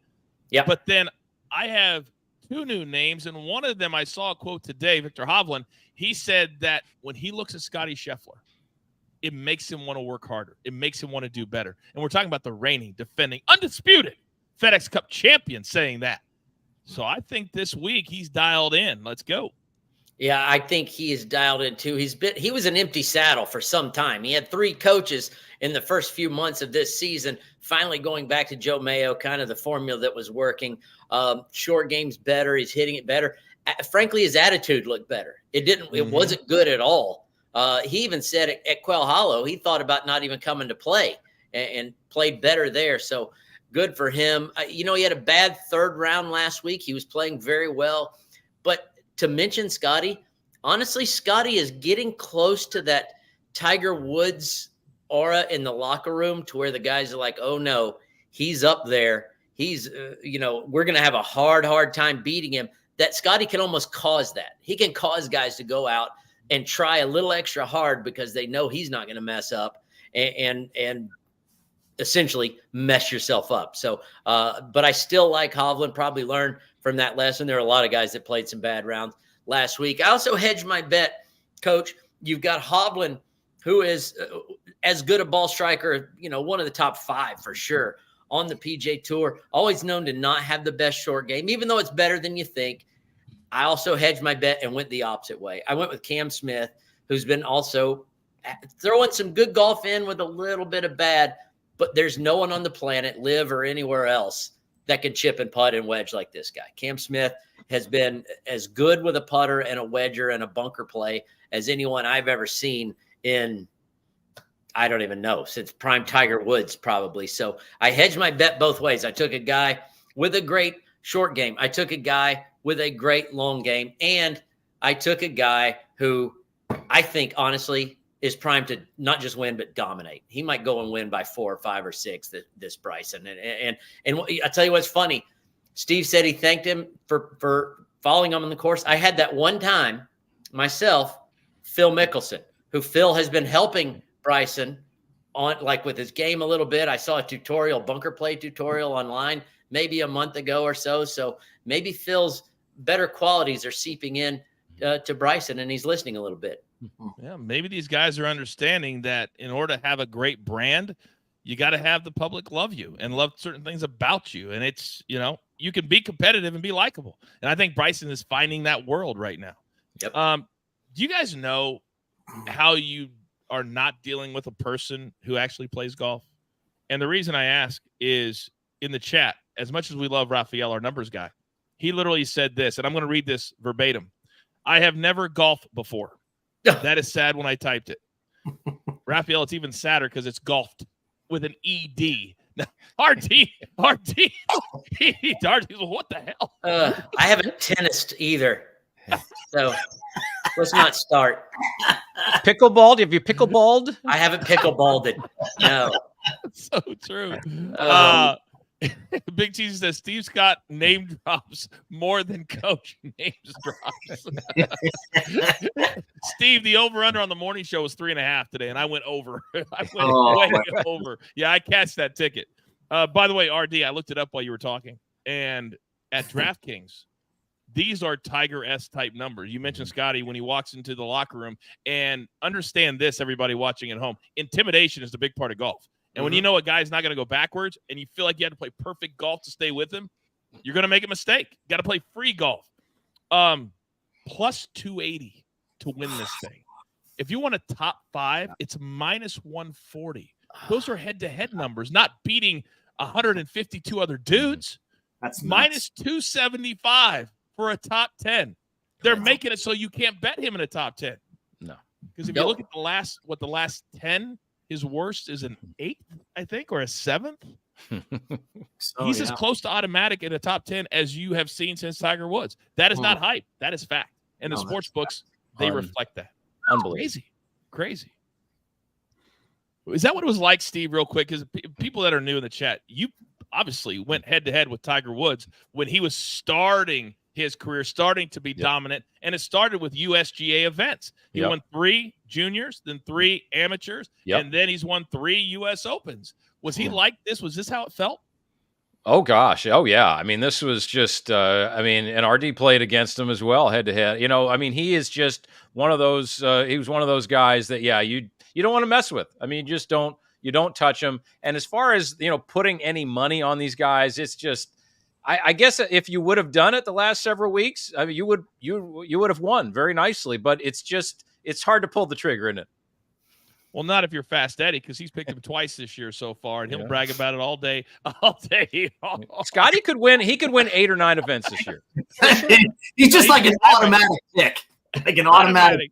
Yeah. But then I have two new names, and one of them I saw a quote today, Victor Hovland. He said that when he looks at Scotty Scheffler, it makes him want to work harder. It makes him want to do better. And we're talking about the reigning, defending, undisputed FedEx Cup champion saying that. So I think this week he's dialed in. Let's go. Yeah, I think he is dialed in too. He was an empty saddle for some time. He had 3 coaches in the first few months of this season, finally going back to Joe Mayo, kind of the formula that was working. Short game's better. He's hitting it better. Frankly, his attitude looked better. It wasn't good at all. He even said at Quail Hollow, he thought about not even coming to play and played better there. So good for him. He had a bad third round last week. He was playing very well. But to mention Scotty, honestly, Scotty is getting close to that Tiger Woods aura in the locker room to where the guys are like, oh, no, he's up there. He's, we're going to have a hard time beating him. That Scotty can almost cause that. He can cause guys to go out and try a little extra hard because they know he's not going to mess up and essentially mess yourself up. So, but I still like Hovland, probably learned from that lesson. There are a lot of guys that played some bad rounds last week. I also hedged my bet, Coach. You've got Hovland, who is as good a ball striker, one of the top 5 for sure on the PGA Tour, always known to not have the best short game, even though it's better than you think. I also hedged my bet and went the opposite way. I went with Cam Smith, who's been also throwing some good golf in with a little bit of bad, but there's no one on the planet, live or anywhere else, that can chip and putt and wedge like this guy. Cam Smith has been as good with a putter and a wedger and a bunker play as anyone I've ever seen in, I don't even know, since prime Tiger Woods probably. So I hedged my bet both ways. I took a guy with a great short game. I took a guy with a great long game. And I took a guy who I think, honestly, is primed to not just win, but dominate. He might go and win by 4 or 5 or 6 this Bryson. And I'll tell you what's funny. Steve said he thanked him for following him on the course. I had that one time myself, Phil Mickelson, who Phil has been helping Bryson on, like, with his game a little bit. I saw a bunker play tutorial online maybe a month ago or so. So maybe Phil's better qualities are seeping in to Bryson, and he's listening a little bit. Yeah, maybe these guys are understanding that in order to have a great brand, you got to have the public love you and love certain things about you. And it's, you can be competitive and be likable. And I think Bryson is finding that world right now. Yep. Do you guys know how you are not dealing with a person who actually plays golf? And the reason I ask is in the chat, as much as we love Raphael, our numbers guy, he literally said this, and I'm going to read this verbatim. I have never golfed before. That is sad when I typed it. Raphael, it's even sadder because it's golfed with an ED. RT. What the hell? I haven't tennised either. So let's not start. Pickleballed? Have you pickleballed? I haven't pickleballed. No. So true. Big Cheesy says Steve Scott name drops more than coach names drops. Steve, the over-under on the morning show was 3.5 today, and I went over. I went way over. Yeah, I cashed that ticket. By the way, RD, I looked it up while you were talking, and at DraftKings, these are Tiger-esque type numbers. You mentioned Scotty when he walks into the locker room, and understand this, everybody watching at home. Intimidation is the big part of golf. And when you know a guy's not going to go backwards and you feel like you have to play perfect golf to stay with him, you're going to make a mistake. You got to play free golf. Plus 280 to win this thing. If you want a top 5, it's minus 140. Those are head-to-head numbers, not beating 152 other dudes. That's minus 275 for a top 10. They're making it so you can't bet him in a top 10. No. Because if you look at the last 10, his worst is an 8th, I think, or a 7th. He's as close to automatic in a top 10 as you have seen since Tiger Woods. That is not hype. That is fact. And the sports books, they reflect that. Unbelievable. Crazy. Is that what it was like, Steve, real quick? Because people that are new in the chat, you obviously went head-to-head with Tiger Woods when he was starting his career, starting to be dominant, and it started with USGA events. He won 3 juniors, then 3 amateurs, and then he's won 3 U.S. Opens. Was he like this? Was this how it felt? Oh, gosh. Oh, yeah. I mean, this was just, and RD played against him as well, head-to-head. He is just one of those, he was one of those guys that, you don't want to mess with. I mean, you don't touch him. And as far as, putting any money on these guys, it's just, I guess if you would have done it the last several weeks, I mean, you would have won very nicely, but it's hard to pull the trigger, isn't it? Well, not if you're Fast Eddie, because he's picked him twice this year so far, and he'll brag about it all day. Scotty could win. He could win 8 or 9 events this year. He's just like an automatic pick, like an automatic.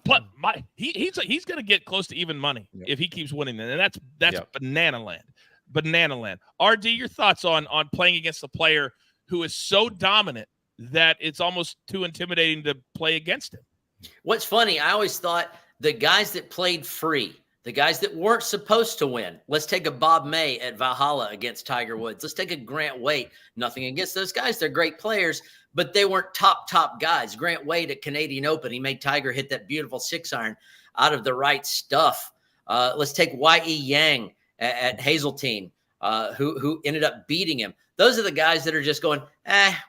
But he's going to get close to even money if he keeps winning, and that's banana land. Banana land. RD, your thoughts on playing against a player who is so dominant that it's almost too intimidating to play against him? What's funny, I always thought the guys that played free, the guys that weren't supposed to win, let's take a Bob May at Valhalla against Tiger Woods. Let's take a Grant Waite. Nothing against those guys. They're great players, but they weren't top guys. Grant Waite at Canadian Open, he made Tiger hit that beautiful 6-iron out of the right stuff. Let's take Y.E. Yang at Hazeltine, who ended up beating him. Those are the guys that are just going,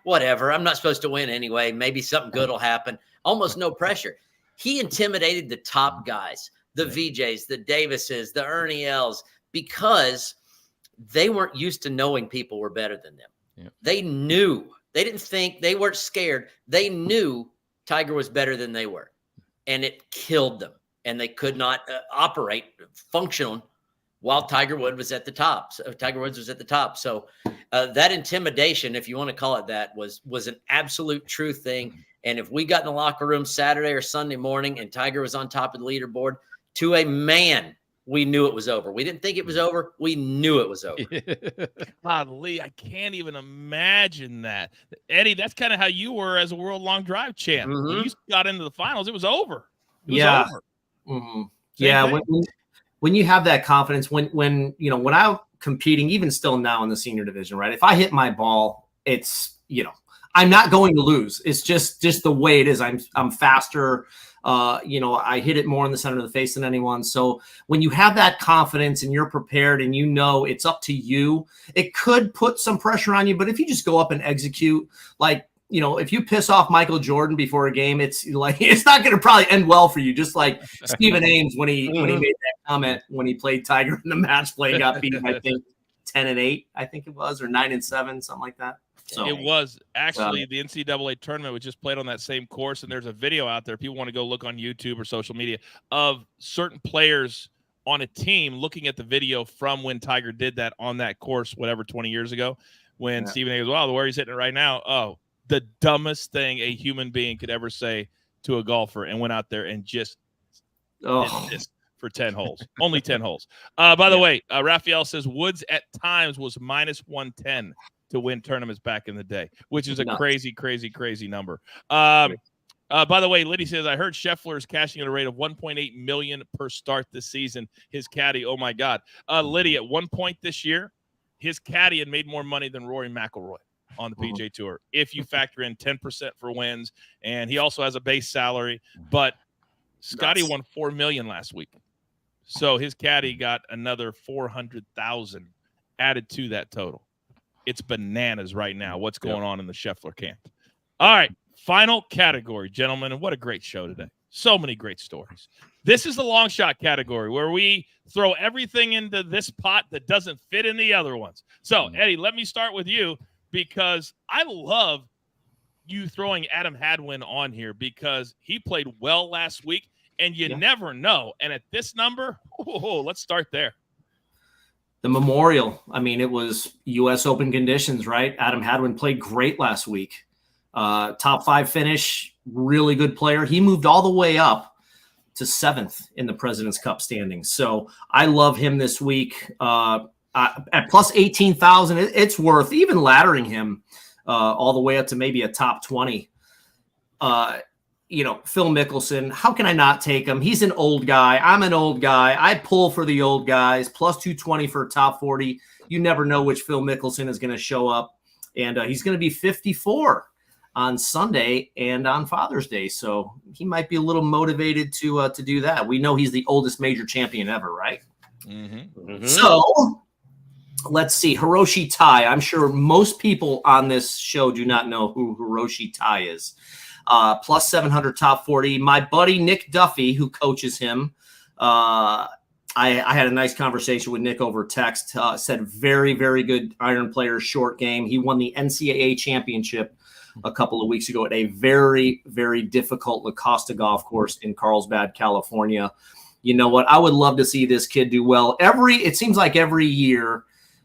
whatever. I'm not supposed to win anyway. Maybe something good will happen. Almost no pressure. He intimidated the top guys, the VJs, the Davises, the Ernie Els, because they weren't used to knowing people were better than them. Yeah. They knew. They didn't think. They weren't scared. They knew Tiger was better than they were, and it killed them, and they could not operate, function while Tiger Woods was at the top. So that intimidation, if you want to call it that, was an absolute true thing. And if we got in the locker room Saturday or Sunday morning and Tiger was on top of the leaderboard, to a man, we knew it was over. We didn't think it was over. We knew it was over. God, Lee, I can't even imagine that. Eddie, that's kind of how you were as a World Long Drive champ. Mm-hmm. When you got into the finals, it was over. It was over. Mm-hmm. Yeah. When you have that confidence, when I'm competing, even still now in the senior division, right? If I hit my ball, it's, I'm not going to lose. It's just the way it is. I'm faster. I hit it more in the center of the face than anyone. So when you have that confidence and you're prepared and it's up to you, it could put some pressure on you. But if you just go up and execute, like, if you piss off Michael Jordan before a game, it's not going to probably end well for you. Just like Stephen Ames when he made that comment when he played Tiger in the match play, got beaten, I think 10-8, I think it was, or 9-7, something like that. So, it was actually the NCAA tournament was just played on that same course, and there's a video out there. People want to go look on YouTube or social media of certain players on a team looking at the video from when Tiger did that on that course, whatever, 20 years ago, when Stephen A. goes, wow, where he's hitting it right now. Oh, the dumbest thing a human being could ever say to a golfer, and went out there and just for 10 holes. Only 10 holes. By the way, Raphael says Woods at times was minus 110 to win tournaments back in the day, which is a crazy, crazy, crazy number. By the way, Liddy says, I heard Scheffler is cashing at a rate of $1.8 million per start this season. His caddy, oh my God. Liddy, at one point this year, his caddy had made more money than Rory McIlroy on the PGA Tour, if you factor in 10% for wins. And he also has a base salary. But Scotty won $4 million last week. So his caddy got another $400,000 added to that total. It's bananas right now what's going on in the Scheffler camp. All right, final category, gentlemen, and what a great show today. So many great stories. This is the long shot category where we throw everything into this pot that doesn't fit in the other ones. So, Eddie, let me start with you because I love you throwing Adam Hadwin on here because he played well last week, and you never know. And at this number, let's start there. The Memorial, I mean, it was U.S. Open conditions, right? Adam Hadwin played great last week. Top 5 finish, really good player. He moved all the way up to 7th in the President's Cup standings. So I love him this week. At plus 18,000, it's worth even laddering him all the way up to maybe a top 20. Phil Mickelson, how can I not take him? He's an old guy. I'm an old guy. I pull for the old guys. Plus 220 for top 40. You never know which Phil Mickelson is going to show up. And he's going to be 54 on Sunday and on Father's Day. So he might be a little motivated to do that. We know he's the oldest major champion ever, right? So let's see. Hiroshi Tai. I'm sure most people on this show do not know who Hiroshi Tai is. Plus 700 top 40. My buddy Nick Duffy, who coaches him, I had a nice conversation with Nick over text. Said very, very good iron player, short game. He won the NCAA championship a couple of weeks ago at a very, very difficult La Costa golf course in Carlsbad, California. You know what? I would love to see this kid do well. It seems like every year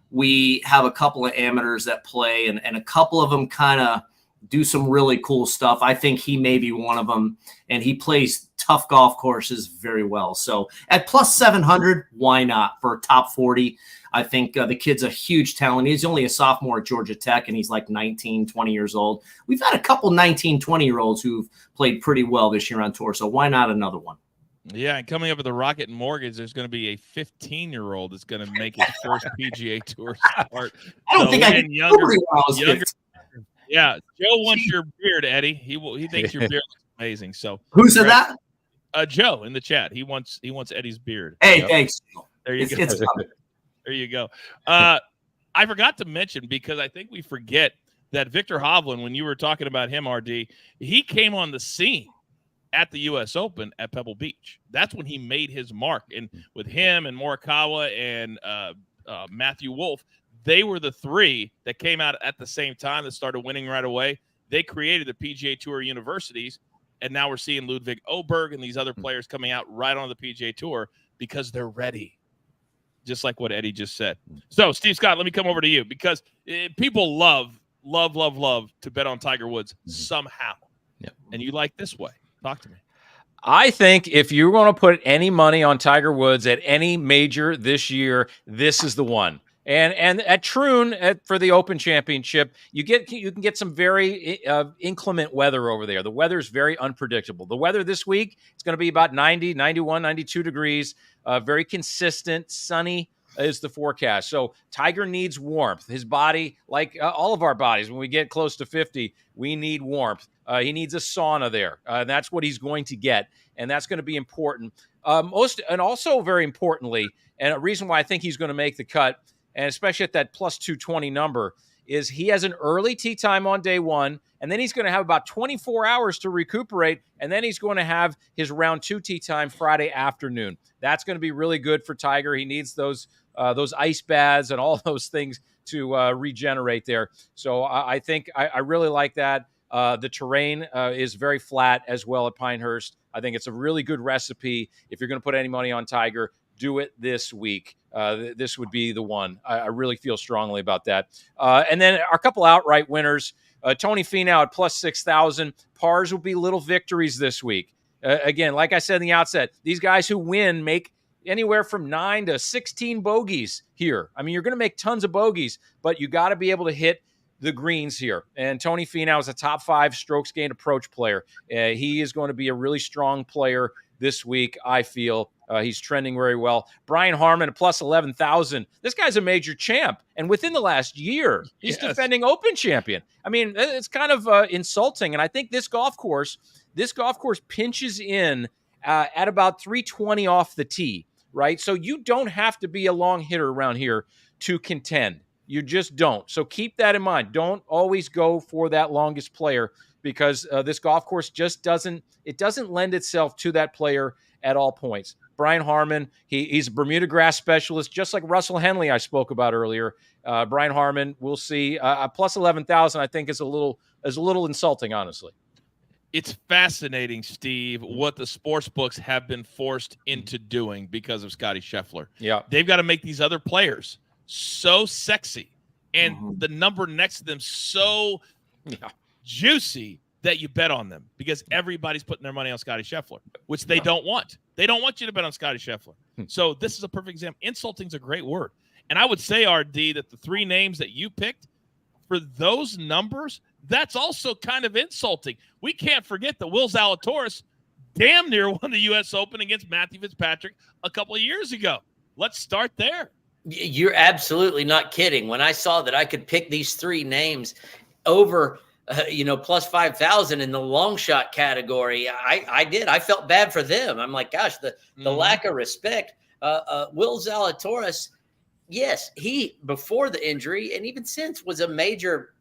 we have a couple of amateurs that play, and a couple of them kind of do some really cool stuff. I think he may be one of them, and he plays tough golf courses very well. So at plus 700, why not for top 40? I think the kid's a huge talent. He's only a sophomore at Georgia Tech, and he's like 19, 20 years old. We've had a couple 19, 20-year-olds who've played pretty well this year on tour, so why not another one? Yeah, and coming up with the Rocket and Mortgage, there's going to be a 15-year-old that's going to make his first PGA Tour start. I don't think I can younger. Yeah, Joe wants your beard, Eddie. He thinks your beard looks amazing. So who said that? Joe in the chat. He wants Eddie's beard. Hey, thanks. There you go. There you go. I forgot to mention because I think we forget that Victor Hovland, when you were talking about him, RD, he came on the scene at the U.S. Open at Pebble Beach. That's when he made his mark. And with him and Morikawa and Matthew Wolff, they were the three that came out at the same time that started winning right away. They created the PGA Tour universities, and now we're seeing Ludwig Oberg and these other players coming out right on the PGA Tour because they're ready, just like what Eddie just said. So, Steve Scott, let me come over to you because people love to bet on Tiger Woods somehow. Yep. And you like this way. Talk to me. I think if you're going to put any money on Tiger Woods at any major this year, this is the one. And at Troon for the Open Championship, you can get some very inclement weather over there. The weather is very unpredictable. The weather this week is going to be about 90, 91, 92 degrees, very consistent, sunny is the forecast. So Tiger needs warmth. His body, like all of our bodies, when we get close to 50, we need warmth. He needs a sauna there. That's what he's going to get, and that's going to be important. Also very importantly, and a reason why I think he's going to make the cut, and especially at that plus 220 number, is he has an early tee time on day one, and then he's going to have about 24 hours to recuperate, and then he's going to have his round 2 tee time Friday afternoon. That's going to be really good for Tiger. He needs those ice baths and all those things to regenerate there. So I think I really like that. The terrain is very flat as well at Pinehurst. I think it's a really good recipe. If you're going to put any money on Tiger, do it this week. This would be the one. I really feel strongly about that. And then our couple outright winners, Tony Finau at plus 6,000. Pars will be little victories this week. Again, like I said in the outset, these guys who win make anywhere from 9 to 16 bogeys here. I mean, you're going to make tons of bogeys, but you got to be able to hit the greens here. And Tony Finau is a top 5 strokes gained approach player. He is going to be a really strong player this week. I feel he's trending very well. Brian Harman, plus 11,000. This guy's a major champ. And within the last year, he's defending Open champion. I mean, it's kind of insulting. And I think this golf course pinches in at about 320 off the tee, right? So you don't have to be a long hitter around here to contend. You just don't. So keep that in mind. Don't always go for that longest player, because this golf course just doesn't lend itself to that player at all points. Brian Harman, he's a Bermuda grass specialist, just like Russell Henley I spoke about earlier. Brian Harman, we'll see. Plus 11,000, I think, is a little insulting, honestly. It's fascinating, Steve, what the sports books have been forced into doing because of Scotty Scheffler. Yeah, they've got to make these other players so sexy and the number next to them so juicy that you bet on them, because everybody's putting their money on Scotty Scheffler, which they don't want. They don't want you to bet on Scotty Scheffler. So this is a perfect example. Insulting is a great word. And I would say, RD, that the three names that you picked for those numbers, that's also kind of insulting. We can't forget that Will Zalatoris damn near won the U.S. Open against Matthew Fitzpatrick a couple of years ago. Let's start there. You're absolutely not kidding. When I saw that I could pick these three names over plus 5,000 in the long shot category, I did. I felt bad for them. I'm like, gosh, the lack of respect. Will Zalatoris, yes, he, before the injury and even since, was a major,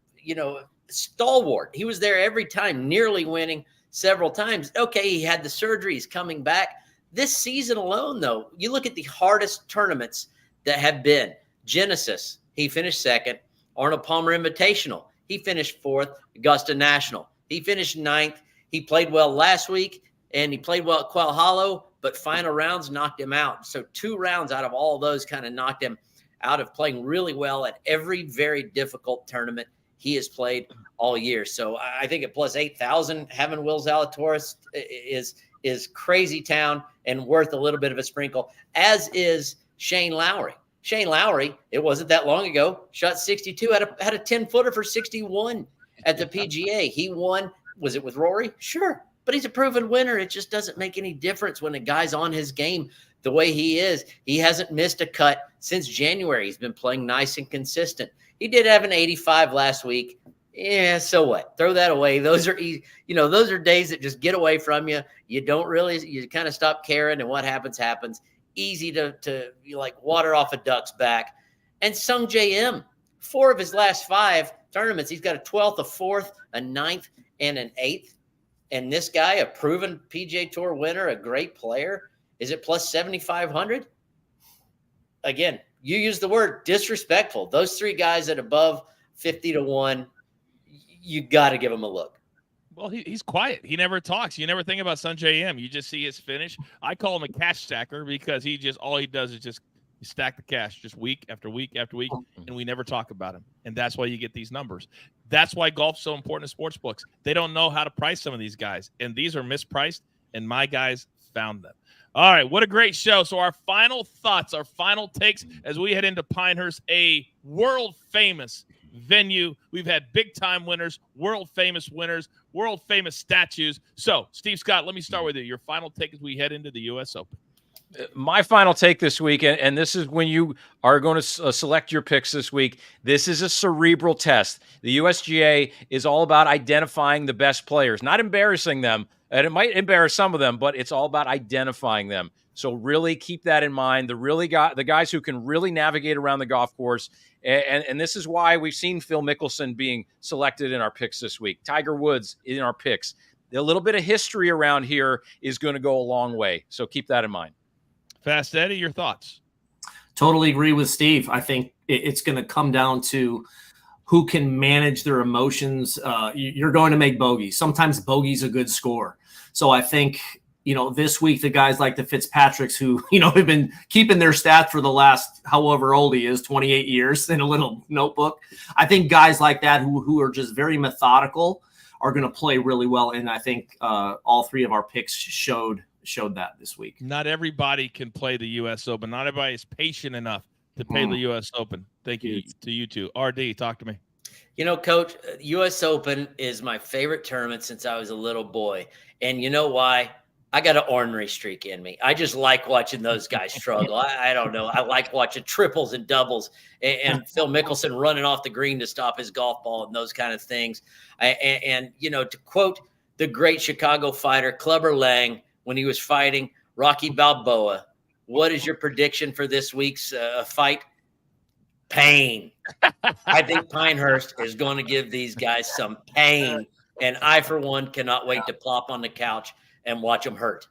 stalwart. He was there every time, nearly winning several times. Okay, he had the surgery. He's coming back. This season alone, though, you look at the hardest tournaments that have been. Genesis, he finished second. Arnold Palmer Invitational, he finished fourth. Augusta National, he finished ninth. He played well last week, and he played well at Quail Hollow, but final rounds knocked him out. So 2 rounds out of all those kind of knocked him out of playing really well at every very difficult tournament he has played all year. So I think at plus 8,000, having Will Zalatoris is crazy town and worth a little bit of a sprinkle, as is Shane Lowry. Shane Lowry, it wasn't that long ago, shot 62, had a 10-footer for 61 at the PGA. He won. Was it with Rory? Sure. But he's a proven winner. It just doesn't make any difference when a guy's on his game the way he is. He hasn't missed a cut since January. He's been playing nice and consistent. He did have an 85 last week. Yeah, so what? Throw that away. Those are those are days that just get away from you. You kind of stop caring, and what happens. Easy to like water off a duck's back. And Sung J.M., 4 of his last 5 tournaments, he's got a 12th, a 4th, a 9th, and an 8th. And this guy, a proven PGA Tour winner, a great player, is it plus 7,500? Again, you use the word disrespectful. Those 3 guys at above 50 to 1, you got to give them a look. Well, he's quiet. He never talks. You never think about Sun J.M. You just see his finish. I call him a cash stacker because all he does is just stack the cash just week after week after week, and we never talk about him. And that's why you get these numbers. That's why golf's so important to sports books. They don't know how to price some of these guys, and these are mispriced, and my guys found them. All right, what a great show. So our final thoughts, our final takes as we head into Pinehurst, a world-famous venue. We've had big-time winners, world-famous winners, world-famous statues. So, Steve Scott, let me start with you. Your final take as we head into the U.S. Open. My final take this week, and this is when you are going to select your picks this week, this is a cerebral test. The USGA is all about identifying the best players, not embarrassing them. And it might embarrass some of them, but it's all about identifying them. So really keep that in mind. The guys who can really navigate around the golf course. And this is why we've seen Phil Mickelson being selected in our picks this week. Tiger Woods in our picks. A little bit of history around here is going to go a long way. So keep that in mind. Fast Eddie, your thoughts? Totally agree with Steve. I think it's going to come down to who can manage their emotions. You're going to make bogeys. Sometimes bogey's a good score. So I think, this week, the guys like the Fitzpatricks who, have been keeping their stats for the last, however old he is, 28 years in a little notebook. I think guys like that who are just very methodical are going to play really well. And I think all 3 of our picks showed that this week. Not everybody can play the U.S. Open. Not everybody is patient enough to play the U.S. Open. Thank you to you two. RD, talk to me. Coach, U.S. Open is my favorite tournament since I was a little boy. And you know why? I got an ornery streak in me. I just like watching those guys struggle. I don't know. I like watching triples and doubles and Phil Mickelson running off the green to stop his golf ball and those kind of things. And you know, to quote the great Chicago fighter Clubber Lang when he was fighting Rocky Balboa, what is your prediction for this week's fight? Pain. I think Pinehurst is going to give these guys some pain. And I, for one, cannot wait to plop on the couch and watch them hurt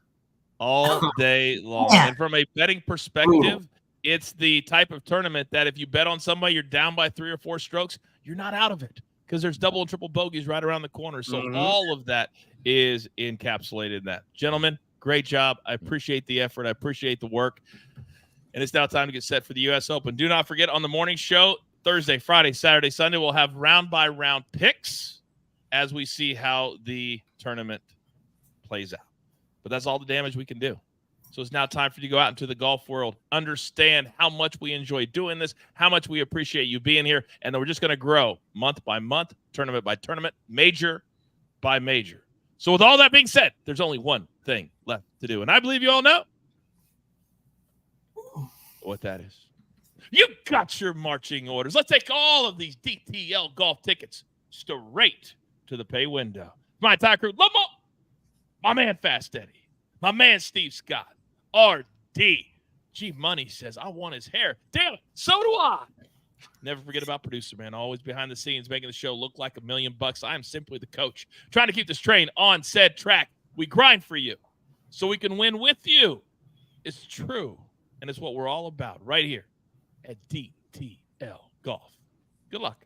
all day long. Yeah. And from a betting perspective, it's the type of tournament that if you bet on somebody, you're down by 3 or 4 strokes, you're not out of it because there's double and triple bogeys right around the corner. So all of that is encapsulated in that. Gentlemen, great job. I appreciate the effort. I appreciate the work. And it's now time to get set for the U.S. Open. Do not forget, on the morning show, Thursday, Friday, Saturday, Sunday, we'll have round-by-round picks as we see how the tournament plays out. But that's all the damage we can do. So it's now time for you to go out into the golf world, understand how much we enjoy doing this, how much we appreciate you being here, and then we're just going to grow month by month, tournament by tournament, major by major. So with all that being said, there's only one thing left to do, and I believe you all know what that is. You got your marching orders. Let's take all of these DTL golf tickets straight to the pay window. My entire crew, Lamar, my man Fast Eddie, my man Steve Scott, RD. G Money says, I want his hair. Damn it, so do I. Never forget about producer, man. Always behind the scenes, making the show look like $1 million. I am simply the coach, trying to keep this train on said track. We grind for you so we can win with you. It's true, and it's what we're all about right here at DTL Golf. Good luck.